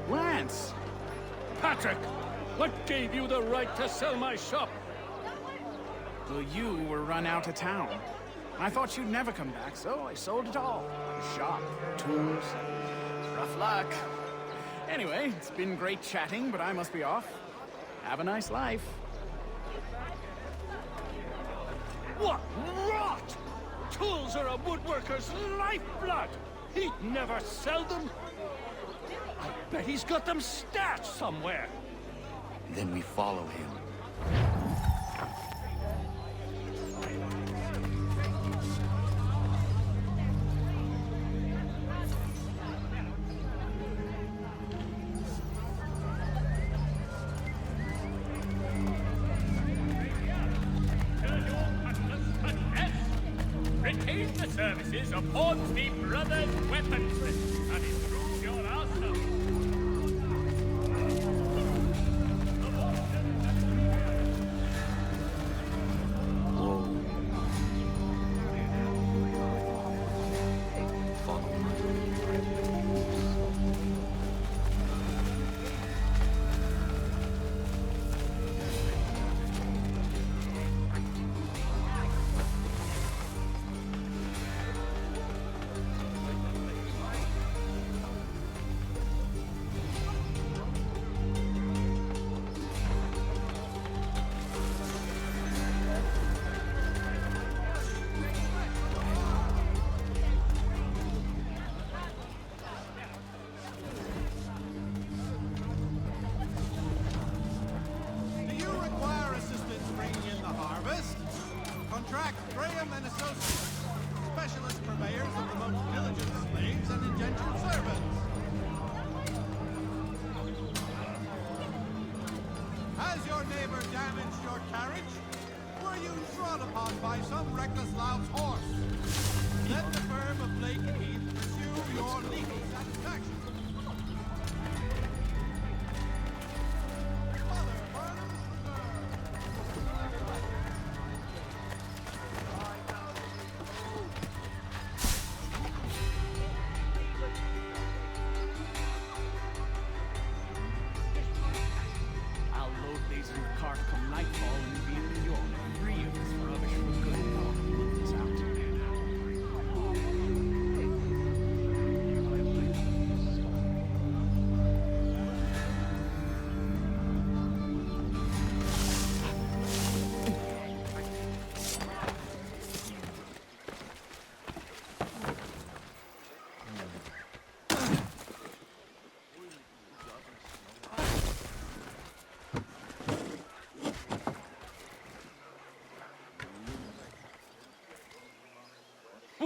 Lance! Patrick! What gave you the right to sell my shop? Well, you were run out of town. I thought you'd never come back, so I sold it all. The shop, tools. It's rough luck. Anyway, it's been great chatting, but I must be off. Have a nice life. What rot! Tools are a woodworker's lifeblood! He'd never sell them! I bet he's got them stashed somewhere! Then we follow him. Retain the services of Hornsby Brothers Weaponry and improve your arsenal.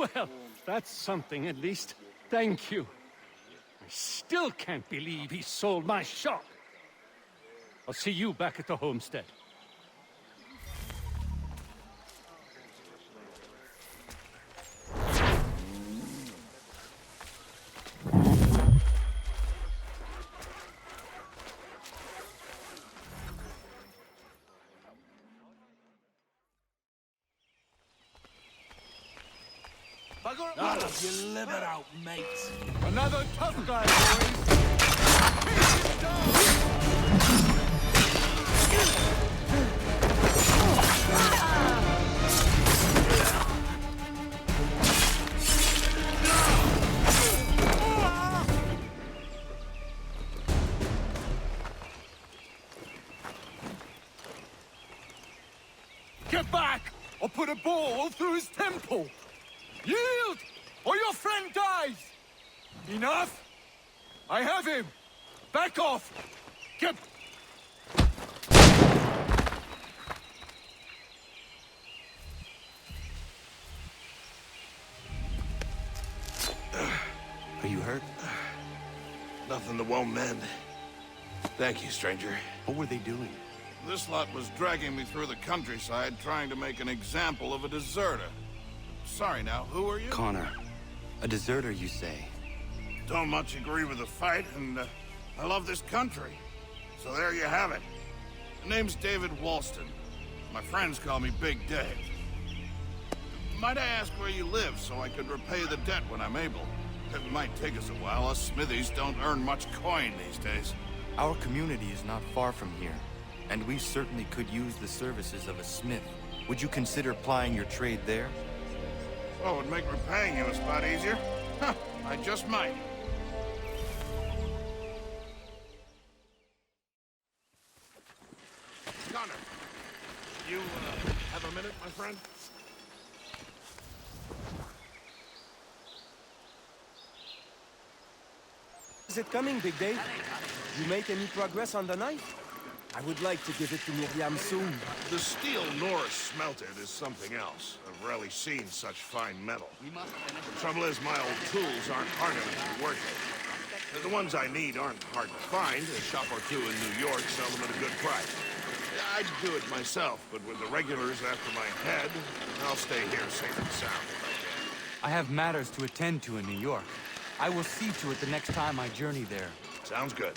Well, that's something at least. Thank you. I still can't believe he sold my shop. I'll see you back at the homestead. None of you live it out, mates. Another tough guy, boys. Chase him down. Get back, or put a ball through his temple. Yield, or your friend dies! Enough? I have him! Back off! Get... Are you hurt? Nothing that won't mend. Thank you, stranger. What were they doing? This lot was dragging me through the countryside trying to make an example of a deserter. Sorry now, who are you? Connor. A deserter, you say? Don't much agree with the fight, and I love this country. So there you have it. The name's David Walston. My friends call me Big Dave. Might I ask where you live so I could repay the debt when I'm able? It might take us a while. Us smithies don't earn much coin these days. Our community is not far from here, and we certainly could use the services of a smith. Would you consider plying your trade there? Oh, it would make repaying you a spot easier? Huh, I just might. Connor, you have a minute, my friend? Is it coming, Big Dave? You make any progress on the knife? I would like to give it to Miriam soon. The steel Norris smelted is something else. I've rarely seen such fine metal. The trouble is, my old tools aren't hard enough to work with. The ones I need aren't hard to find. A shop or two in New York sell them at a good price. I'd do it myself, but with the regulars after my head, I'll stay here safe and sound if I can. I have matters to attend to in New York. I will see to it the next time I journey there. Sounds good.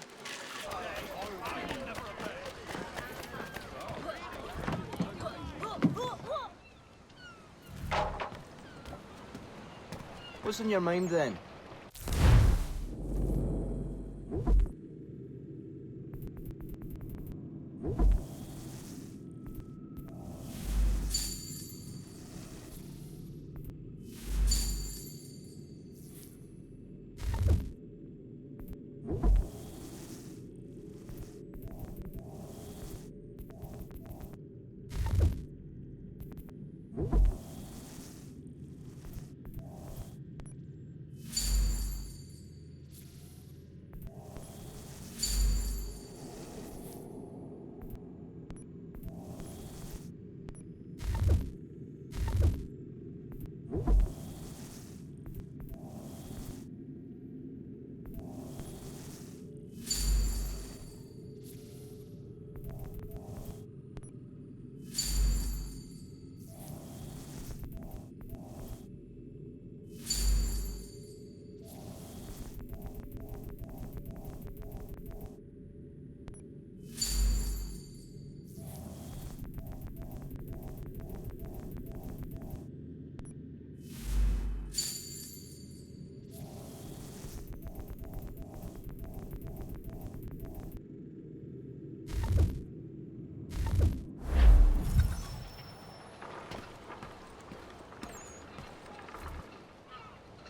What's in your mind then?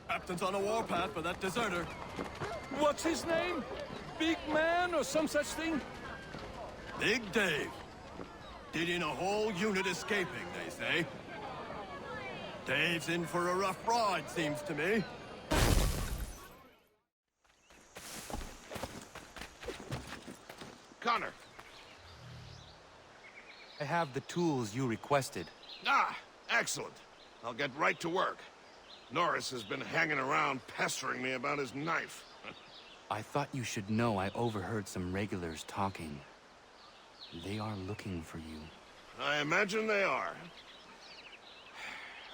Captain's on a warpath for that deserter. What's his name? Big Man or some such thing? Big Dave. Did in a whole unit escaping, they say. Dave's in for a rough ride, seems to me. Connor. I have the tools you requested. Ah, excellent. I'll get right to work. Norris has been hanging around pestering me about his knife. I thought you should know I overheard some regulars talking. They are looking for you. I imagine they are.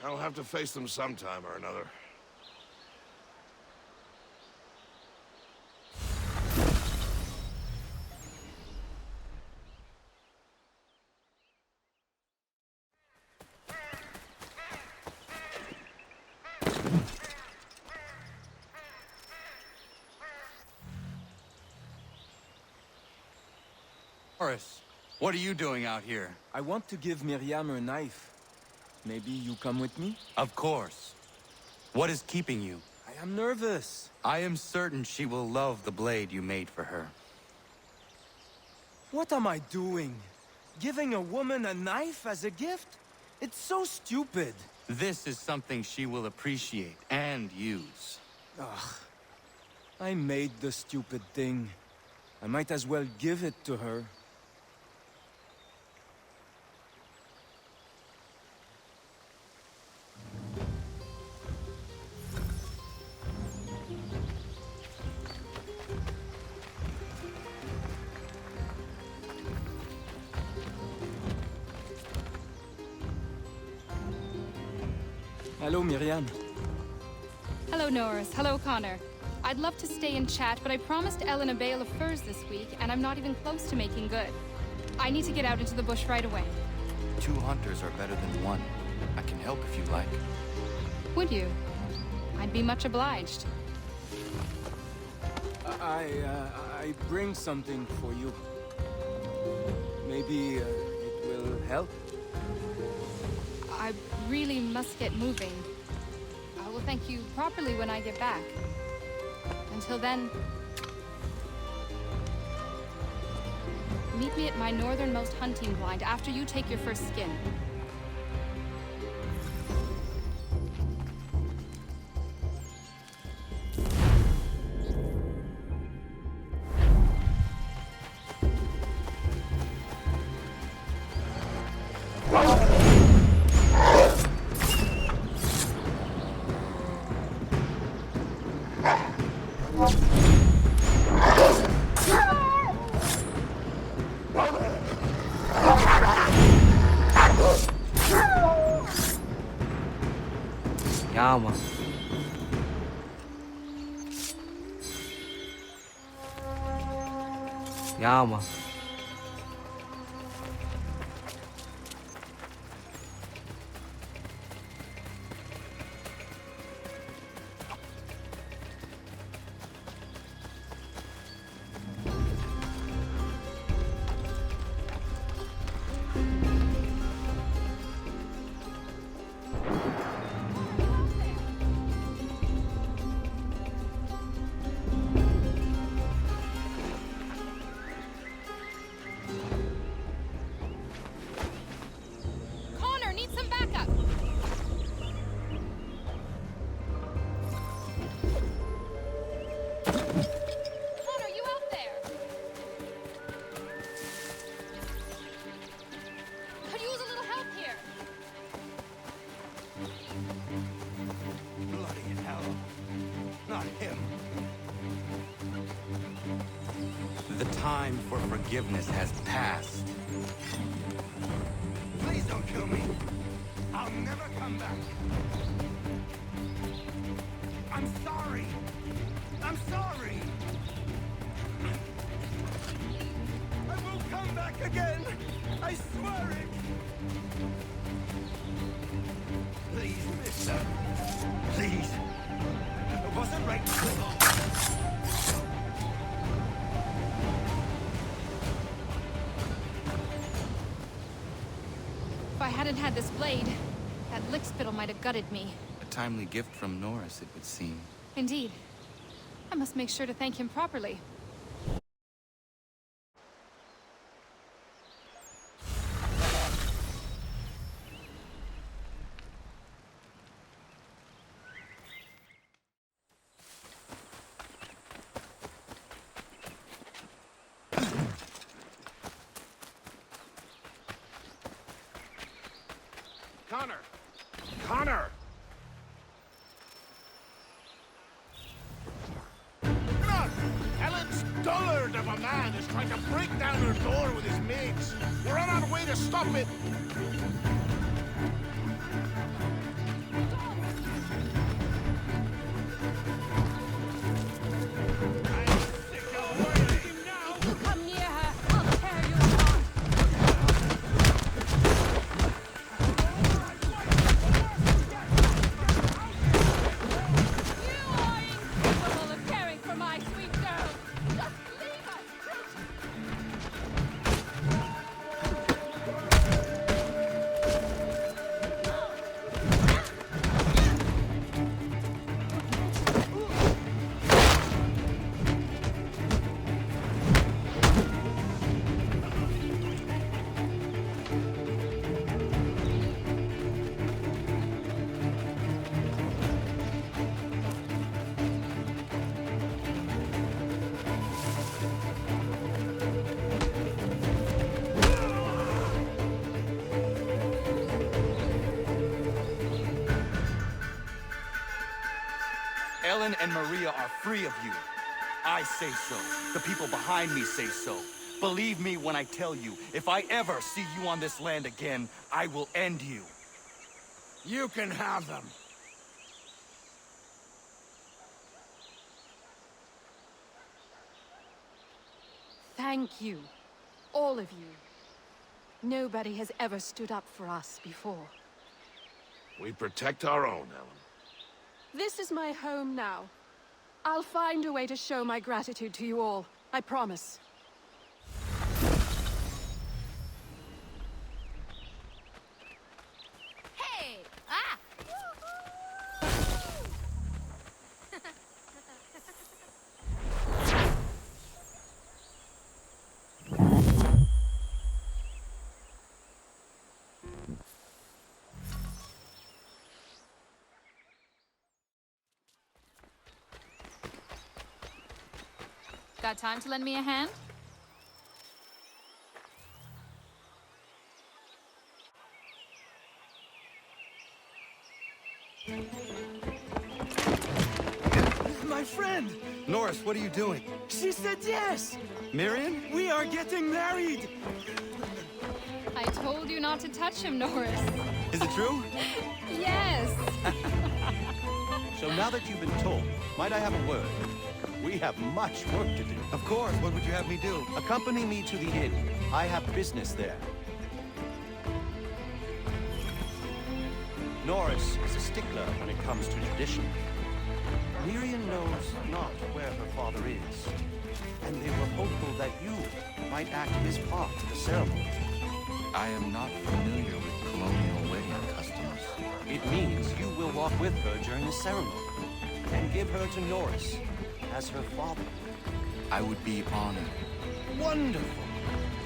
I'll have to face them sometime or another. Horace, what are you doing out here? I want to give Miriam her knife. Maybe you come with me? Of course. What is keeping you? I am nervous. I am certain she will love the blade you made for her. What am I doing? Giving a woman a knife as a gift? It's so stupid. This is something she will appreciate and use. Ugh. I made the stupid thing. I might as well give it to her. Hello, Miriam. Hello, Norris. Hello, Connor. I'd love to stay and chat, but I promised Ellen a bale of furs this week, and I'm not even close to making good. I need to get out into the bush right away. 2 hunters are better than 1. I can help if you like. Would you? I'd be much obliged. I bring something for you. Maybe it will help? I really must get moving. I will thank you properly when I get back. Until then, meet me at my northernmost hunting blind after you take your first skin. Ja, man. Ja, man. Time for forgiveness has passed. Please don't kill me. I'll never come back. I'm sorry. I'm sorry. I will come back again. I swear it. Please, mister. Please. It wasn't right. If I hadn't had this blade, that lickspittle might have gutted me. A timely gift from Norris, it would seem. Indeed. I must make sure to thank him properly. Connor! Connor! trying to break down her door with his mates. We're on our way to stop it. Come near her. I'll tear you apart. You are incapable of caring for my sweet girl. Just leave us. Ellen and Maria are free of you. I say so. The people behind me say so. Believe me when I tell you, if I ever see you on this land again, I will end you. You can have them. Thank you. All of you. Nobody has ever stood up for us before. We protect our own, Ellen. This is my home now. I'll find a way to show my gratitude to you all. I promise. Hey! Ah! Got time to lend me a hand? My friend! Norris, what are you doing? She said yes! Miriam? We are getting married! I told you not to touch him, Norris. Is it true? Yes! So now that you've been told, might I have a word? We have much work to do. Of course, what would you have me do? Accompany me to the inn. I have business there. Norris is a stickler when it comes to tradition. Miriam knows not where her father is, and they were hopeful that you might act his part to the ceremony. I am not familiar with colonial wedding customs. It means you will walk with her during the ceremony, and give her to Norris as her father. I would be honored. Wonderful!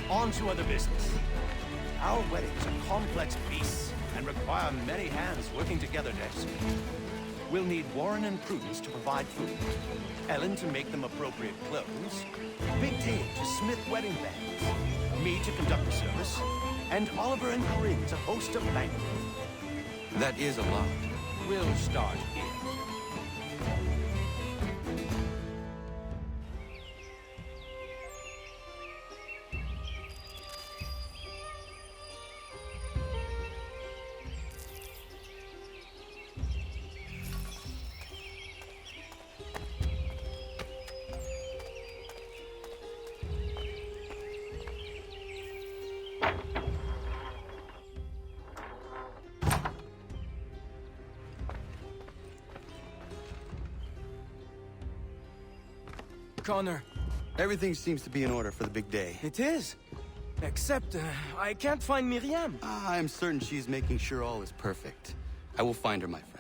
On to other business. Our weddings are complex beasts and require many hands working together to execute. We'll need Warren and Prudence to provide food, Ellen to make them appropriate clothes, Big Dave to smith wedding bands, me to conduct the service, and Oliver and Corinne to host a banquet. That is a lot. We'll start here. Connor. Everything seems to be in order for the big day. It is. Except, I can't find Miriam. I'm certain she's making sure all is perfect. I will find her, my friend.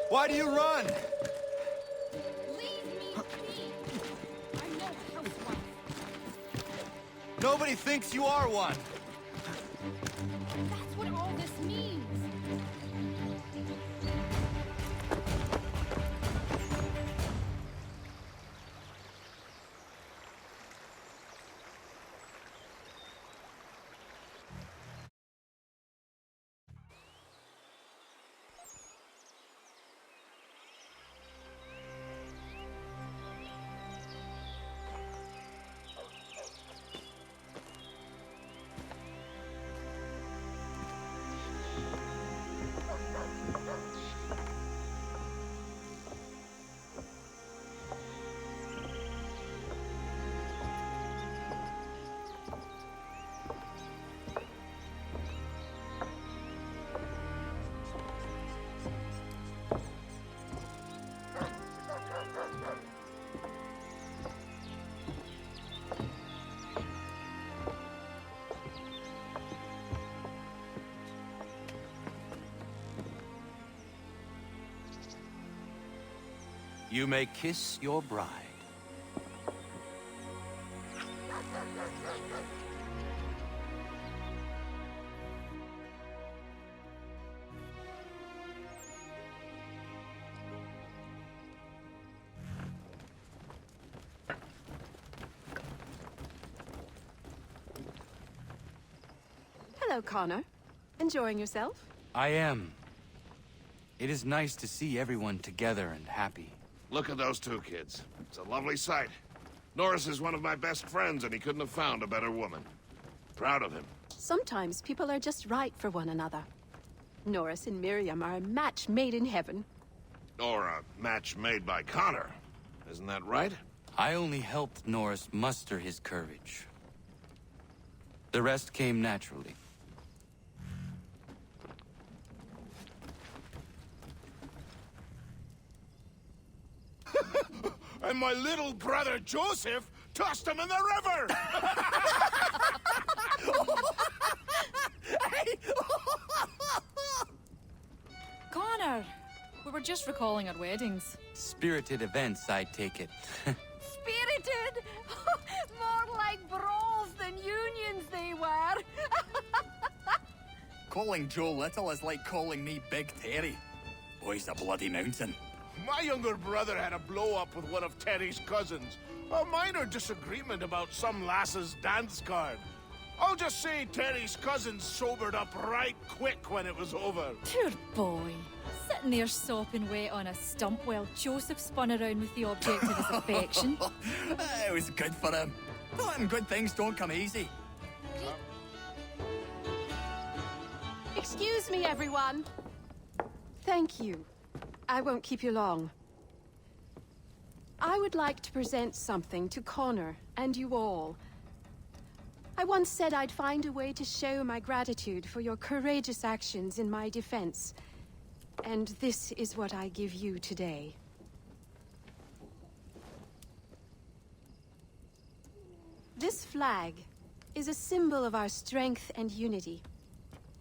Why do you run? Leave me be! I'm no housewife. Nobody thinks you are one. That's what all this means. You may kiss your bride. Hello, Connor. Enjoying yourself? I am. It is nice to see everyone together and happy. Look at those two kids. It's a lovely sight. Norris is one of my best friends, and he couldn't have found a better woman. Proud of him. Sometimes people are just right for one another. Norris and Miriam are a match made in heaven. Or a match made by Connor. Isn't that right? I only helped Norris muster his courage. The rest came naturally. And my little brother Joseph tossed him in the river! Connor! We were just recalling our weddings. Spirited events, I take it. Spirited! More like brawls than unions they were. Calling Joe Little is like calling me Big Terry. Boy's a bloody mountain. My younger brother had a blow-up with one of Terry's cousins. A minor disagreement about some lass's dance card. I'll just say Terry's cousins sobered up right quick when it was over. Poor boy. Sitting there sopping wet on a stump while Joseph spun around with the object of his affection. It was good for him. And good things don't come easy. Excuse me, everyone. Thank you. I won't keep you long. I would like to present something to Connor and you all. I once said I'd find a way to show my gratitude for your courageous actions in my defense. And this is what I give you today. This flag is a symbol of our strength and unity.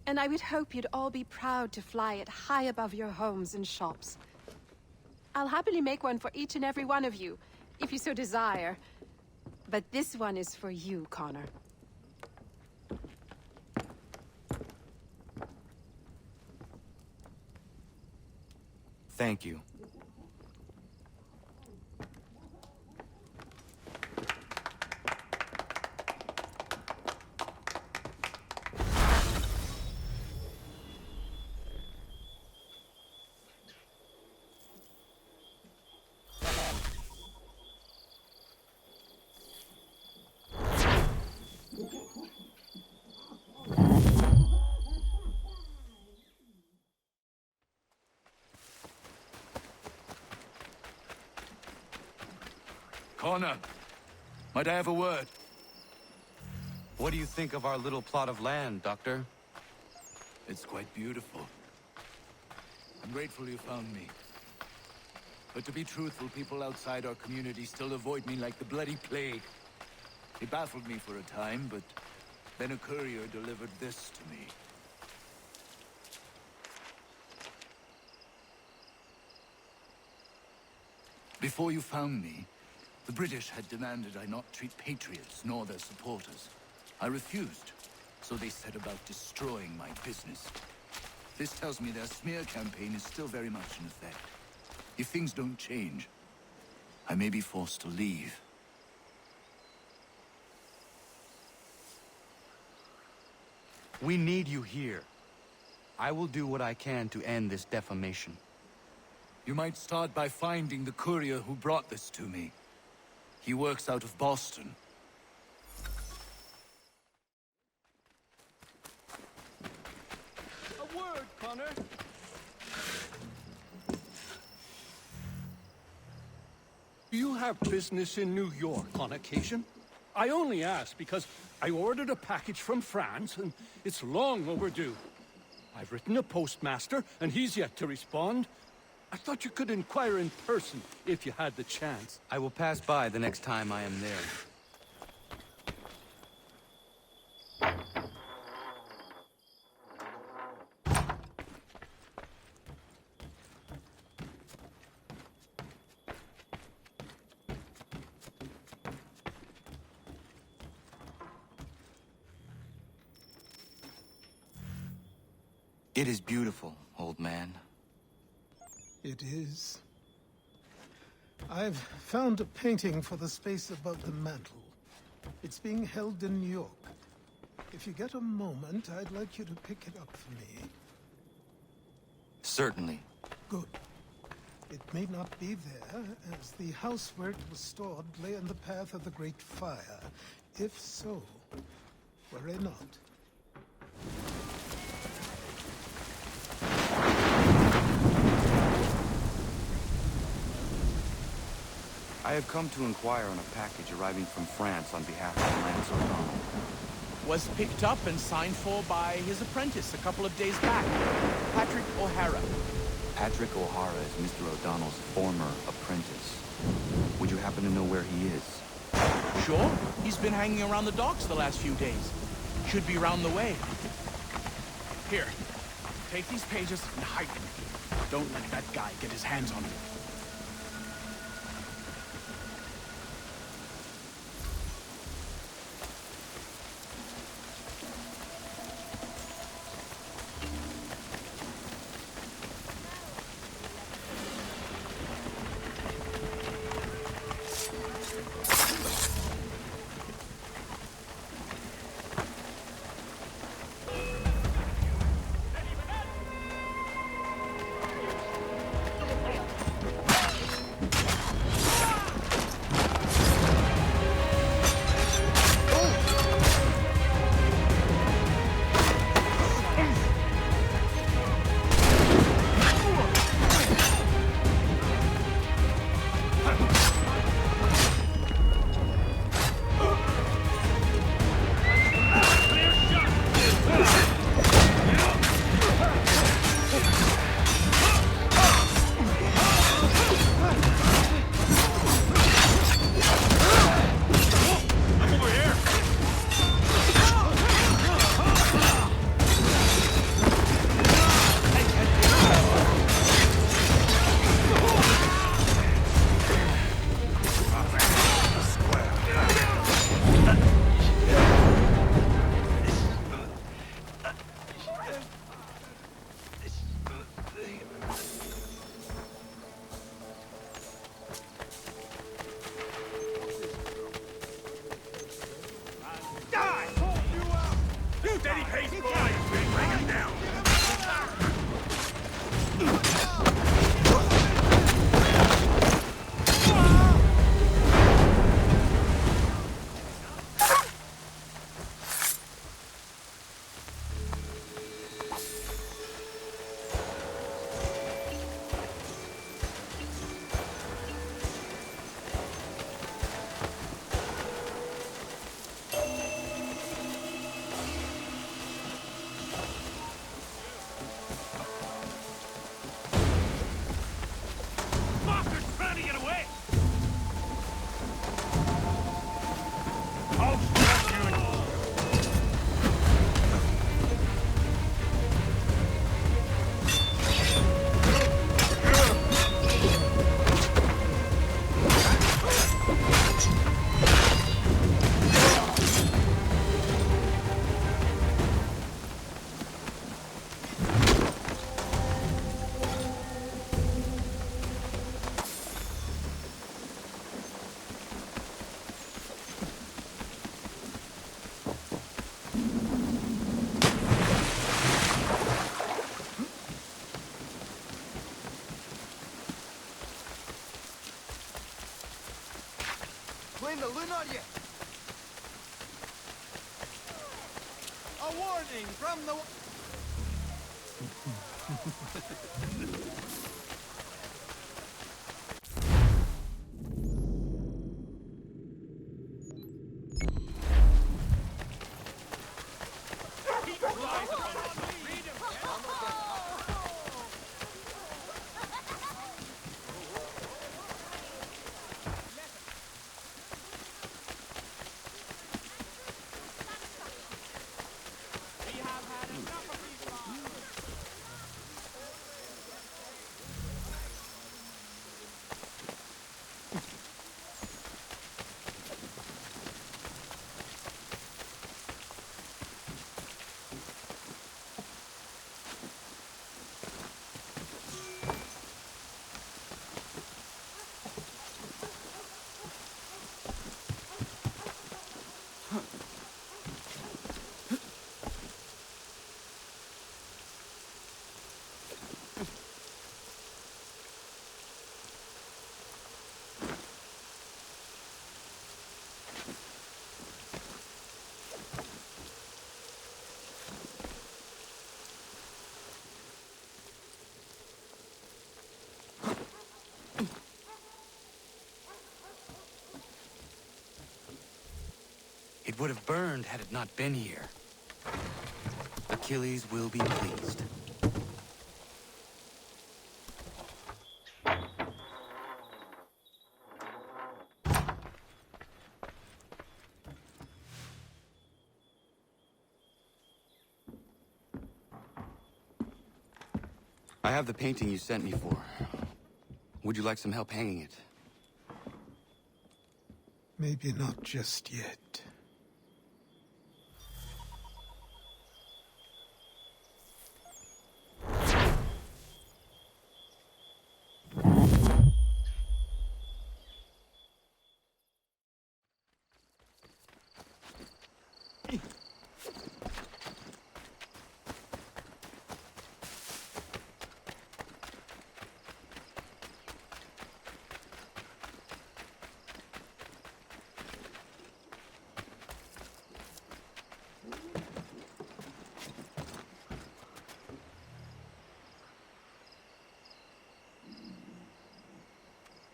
And I would hope you'd all be proud to fly it high above your homes and shops. I'll happily make one for each and every one of you, if you so desire. But this one is for you, Connor. Thank you. Connor, might I have a word? What do you think of our little plot of land, Doctor? It's quite beautiful. I'm grateful you found me. But to be truthful, people outside our community still avoid me like the bloody plague. It baffled me for a time, but then a courier delivered this to me. Before you found me, the British had demanded I not treat patriots nor their supporters. I refused, so they set about destroying my business. This tells me their smear campaign is still very much in effect. If things don't change, I may be forced to leave. We need you here. I will do what I can to end this defamation. You might start by finding the courier who brought this to me. He works out of Boston. A word, Connor. Do you have business in New York on occasion? I only ask because I ordered a package from France, and it's long overdue. I've written a postmaster, and he's yet to respond. I thought you could inquire in person if you had the chance. I will pass by the next time I am there. It is beautiful, old man. It is. I've found a painting for the space above the mantel. It's being held in New York. If you get a moment, I'd like you to pick it up for me. Certainly. Good. It may not be there, as the house where it was stored lay in the path of the Great Fire. If so, worry not. I have come to inquire on a package arriving from France on behalf of Lance O'Donnell. Was picked up and signed for by his apprentice a couple of days back, Patrick O'Hara. Patrick O'Hara is Mr. O'Donnell's former apprentice. Would you happen to know where he is? Sure. He's been hanging around the docks the last few days. Should be round the way. Here, take these pages and hide them. Don't let that guy get his hands on them. Clean the lunar yet. A warning from the... It would have burned had it not been here. Achilles will be pleased. I have the painting you sent me for. Would you like some help hanging it? Maybe not just yet.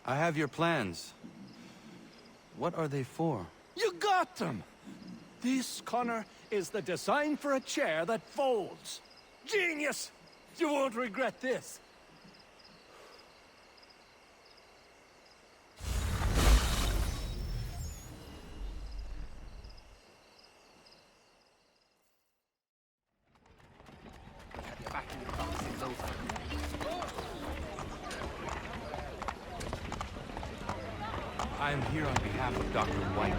I have your plans. What are they for? You got them! This, Connor, is the design for a chair that folds. Genius! You won't regret this. I am here on behalf of Dr. White.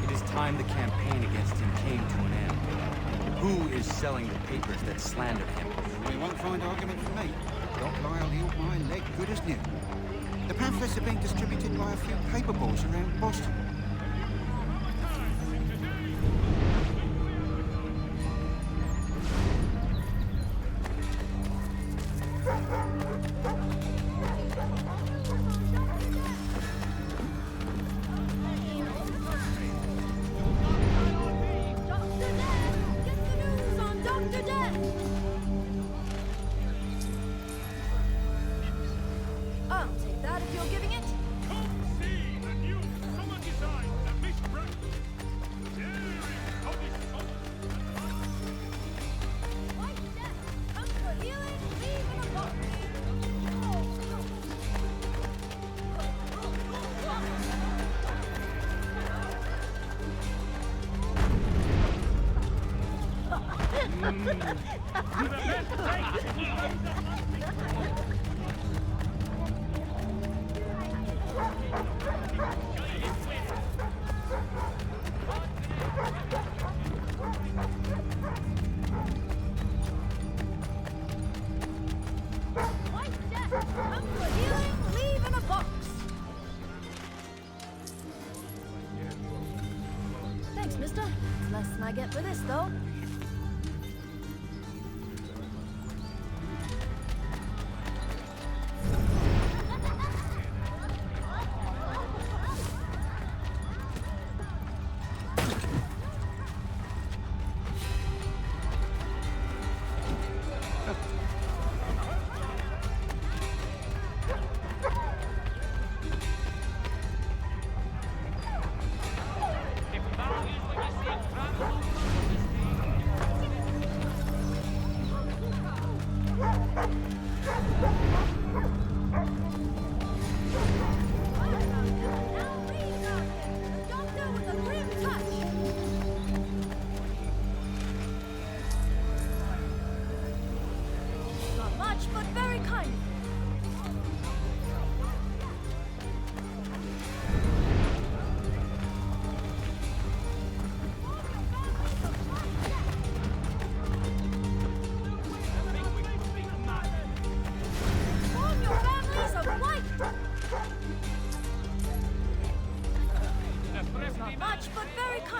It is time the campaign against him came to an end. Who is selling the papers that slander him? You won't find argument from me. Doc Lyle healed my leg good as new. The pamphlets are being distributed by a few paper balls around Boston. Thanks, mister. It's less than I get for this, though.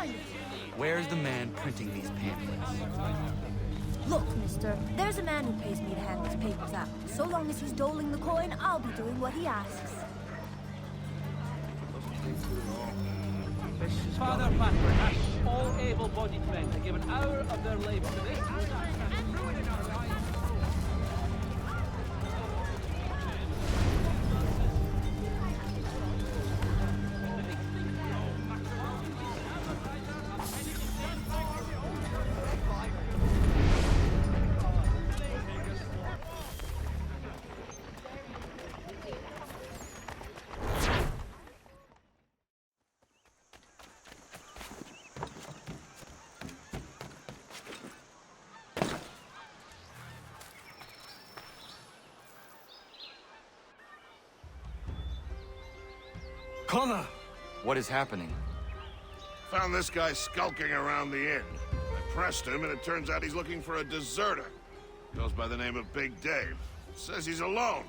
find it. Where's the man printing these pamphlets? Look, mister, there's a man who pays me to hand these papers out. So long as he's doling the coin, I'll be doing what he asks. Father Patrick asks all able-bodied men to give an hour of their labor to this. Connor! What is happening? Found this guy skulking around the inn. I pressed him, and it turns out he's looking for a deserter. Goes by the name of Big Dave. Says he's alone.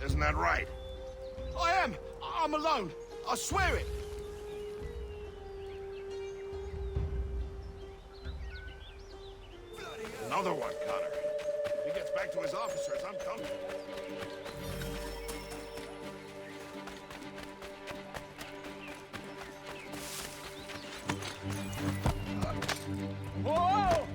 Isn't that right? I am. I'm alone. I swear it. Another one, Connor. If he gets back to his officers, I'm coming. Whoa!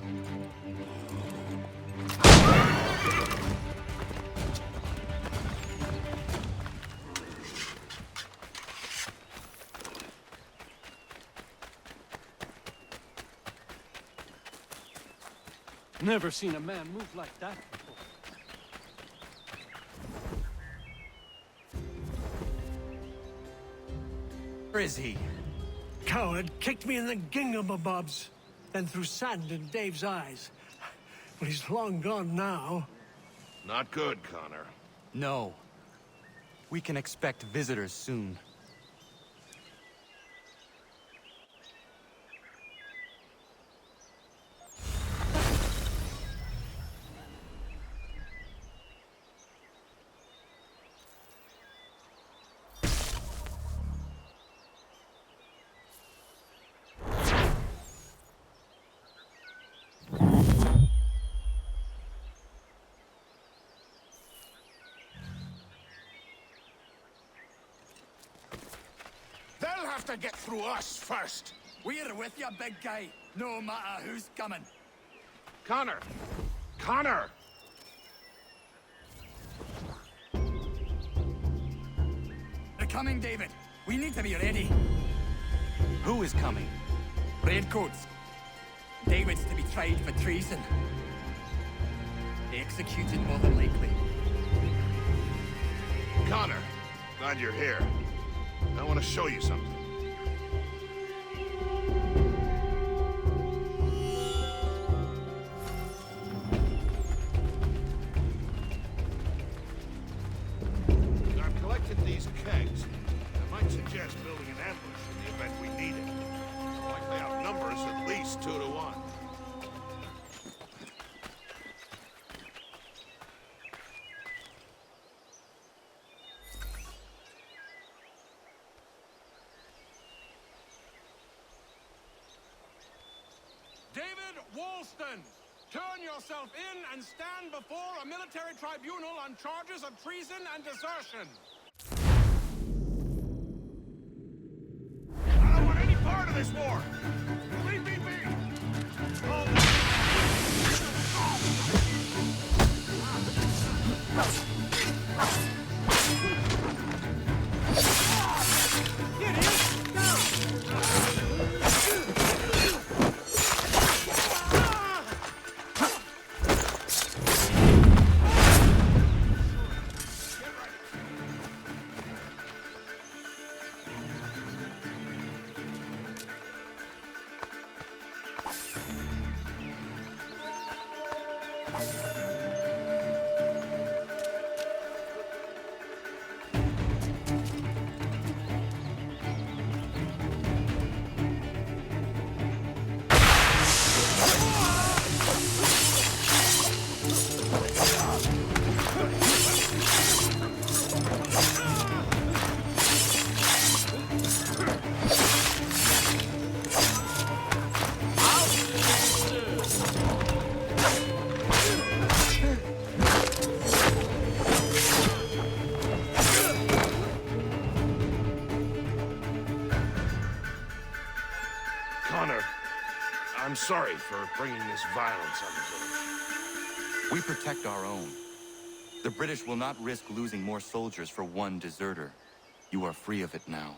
Never seen a man move like that before. Where is he? Coward kicked me in the gingamabobs, then threw sand in Dave's eyes. But he's long gone now. Not good, Connor. No. We can expect visitors soon. They'll have to get through us first. We're with you, big guy, no matter who's coming. Connor! Connor! They're coming, David. We need to be ready. Who is coming? Redcoats. David's to be tried for treason. Executed, more than likely. Connor, glad you're here. I want to show you something. I've collected these kegs. I might suggest building an ambush in the event we need it. Likely outnumbers at least 2 to 1. David Walston, turn yourself in and stand before a military tribunal on charges of treason and desertion. I don't want any part of this war! Leave me be! I'm sorry for bringing this violence on the village. We protect our own. The British will not risk losing more soldiers for one deserter. You are free of it now.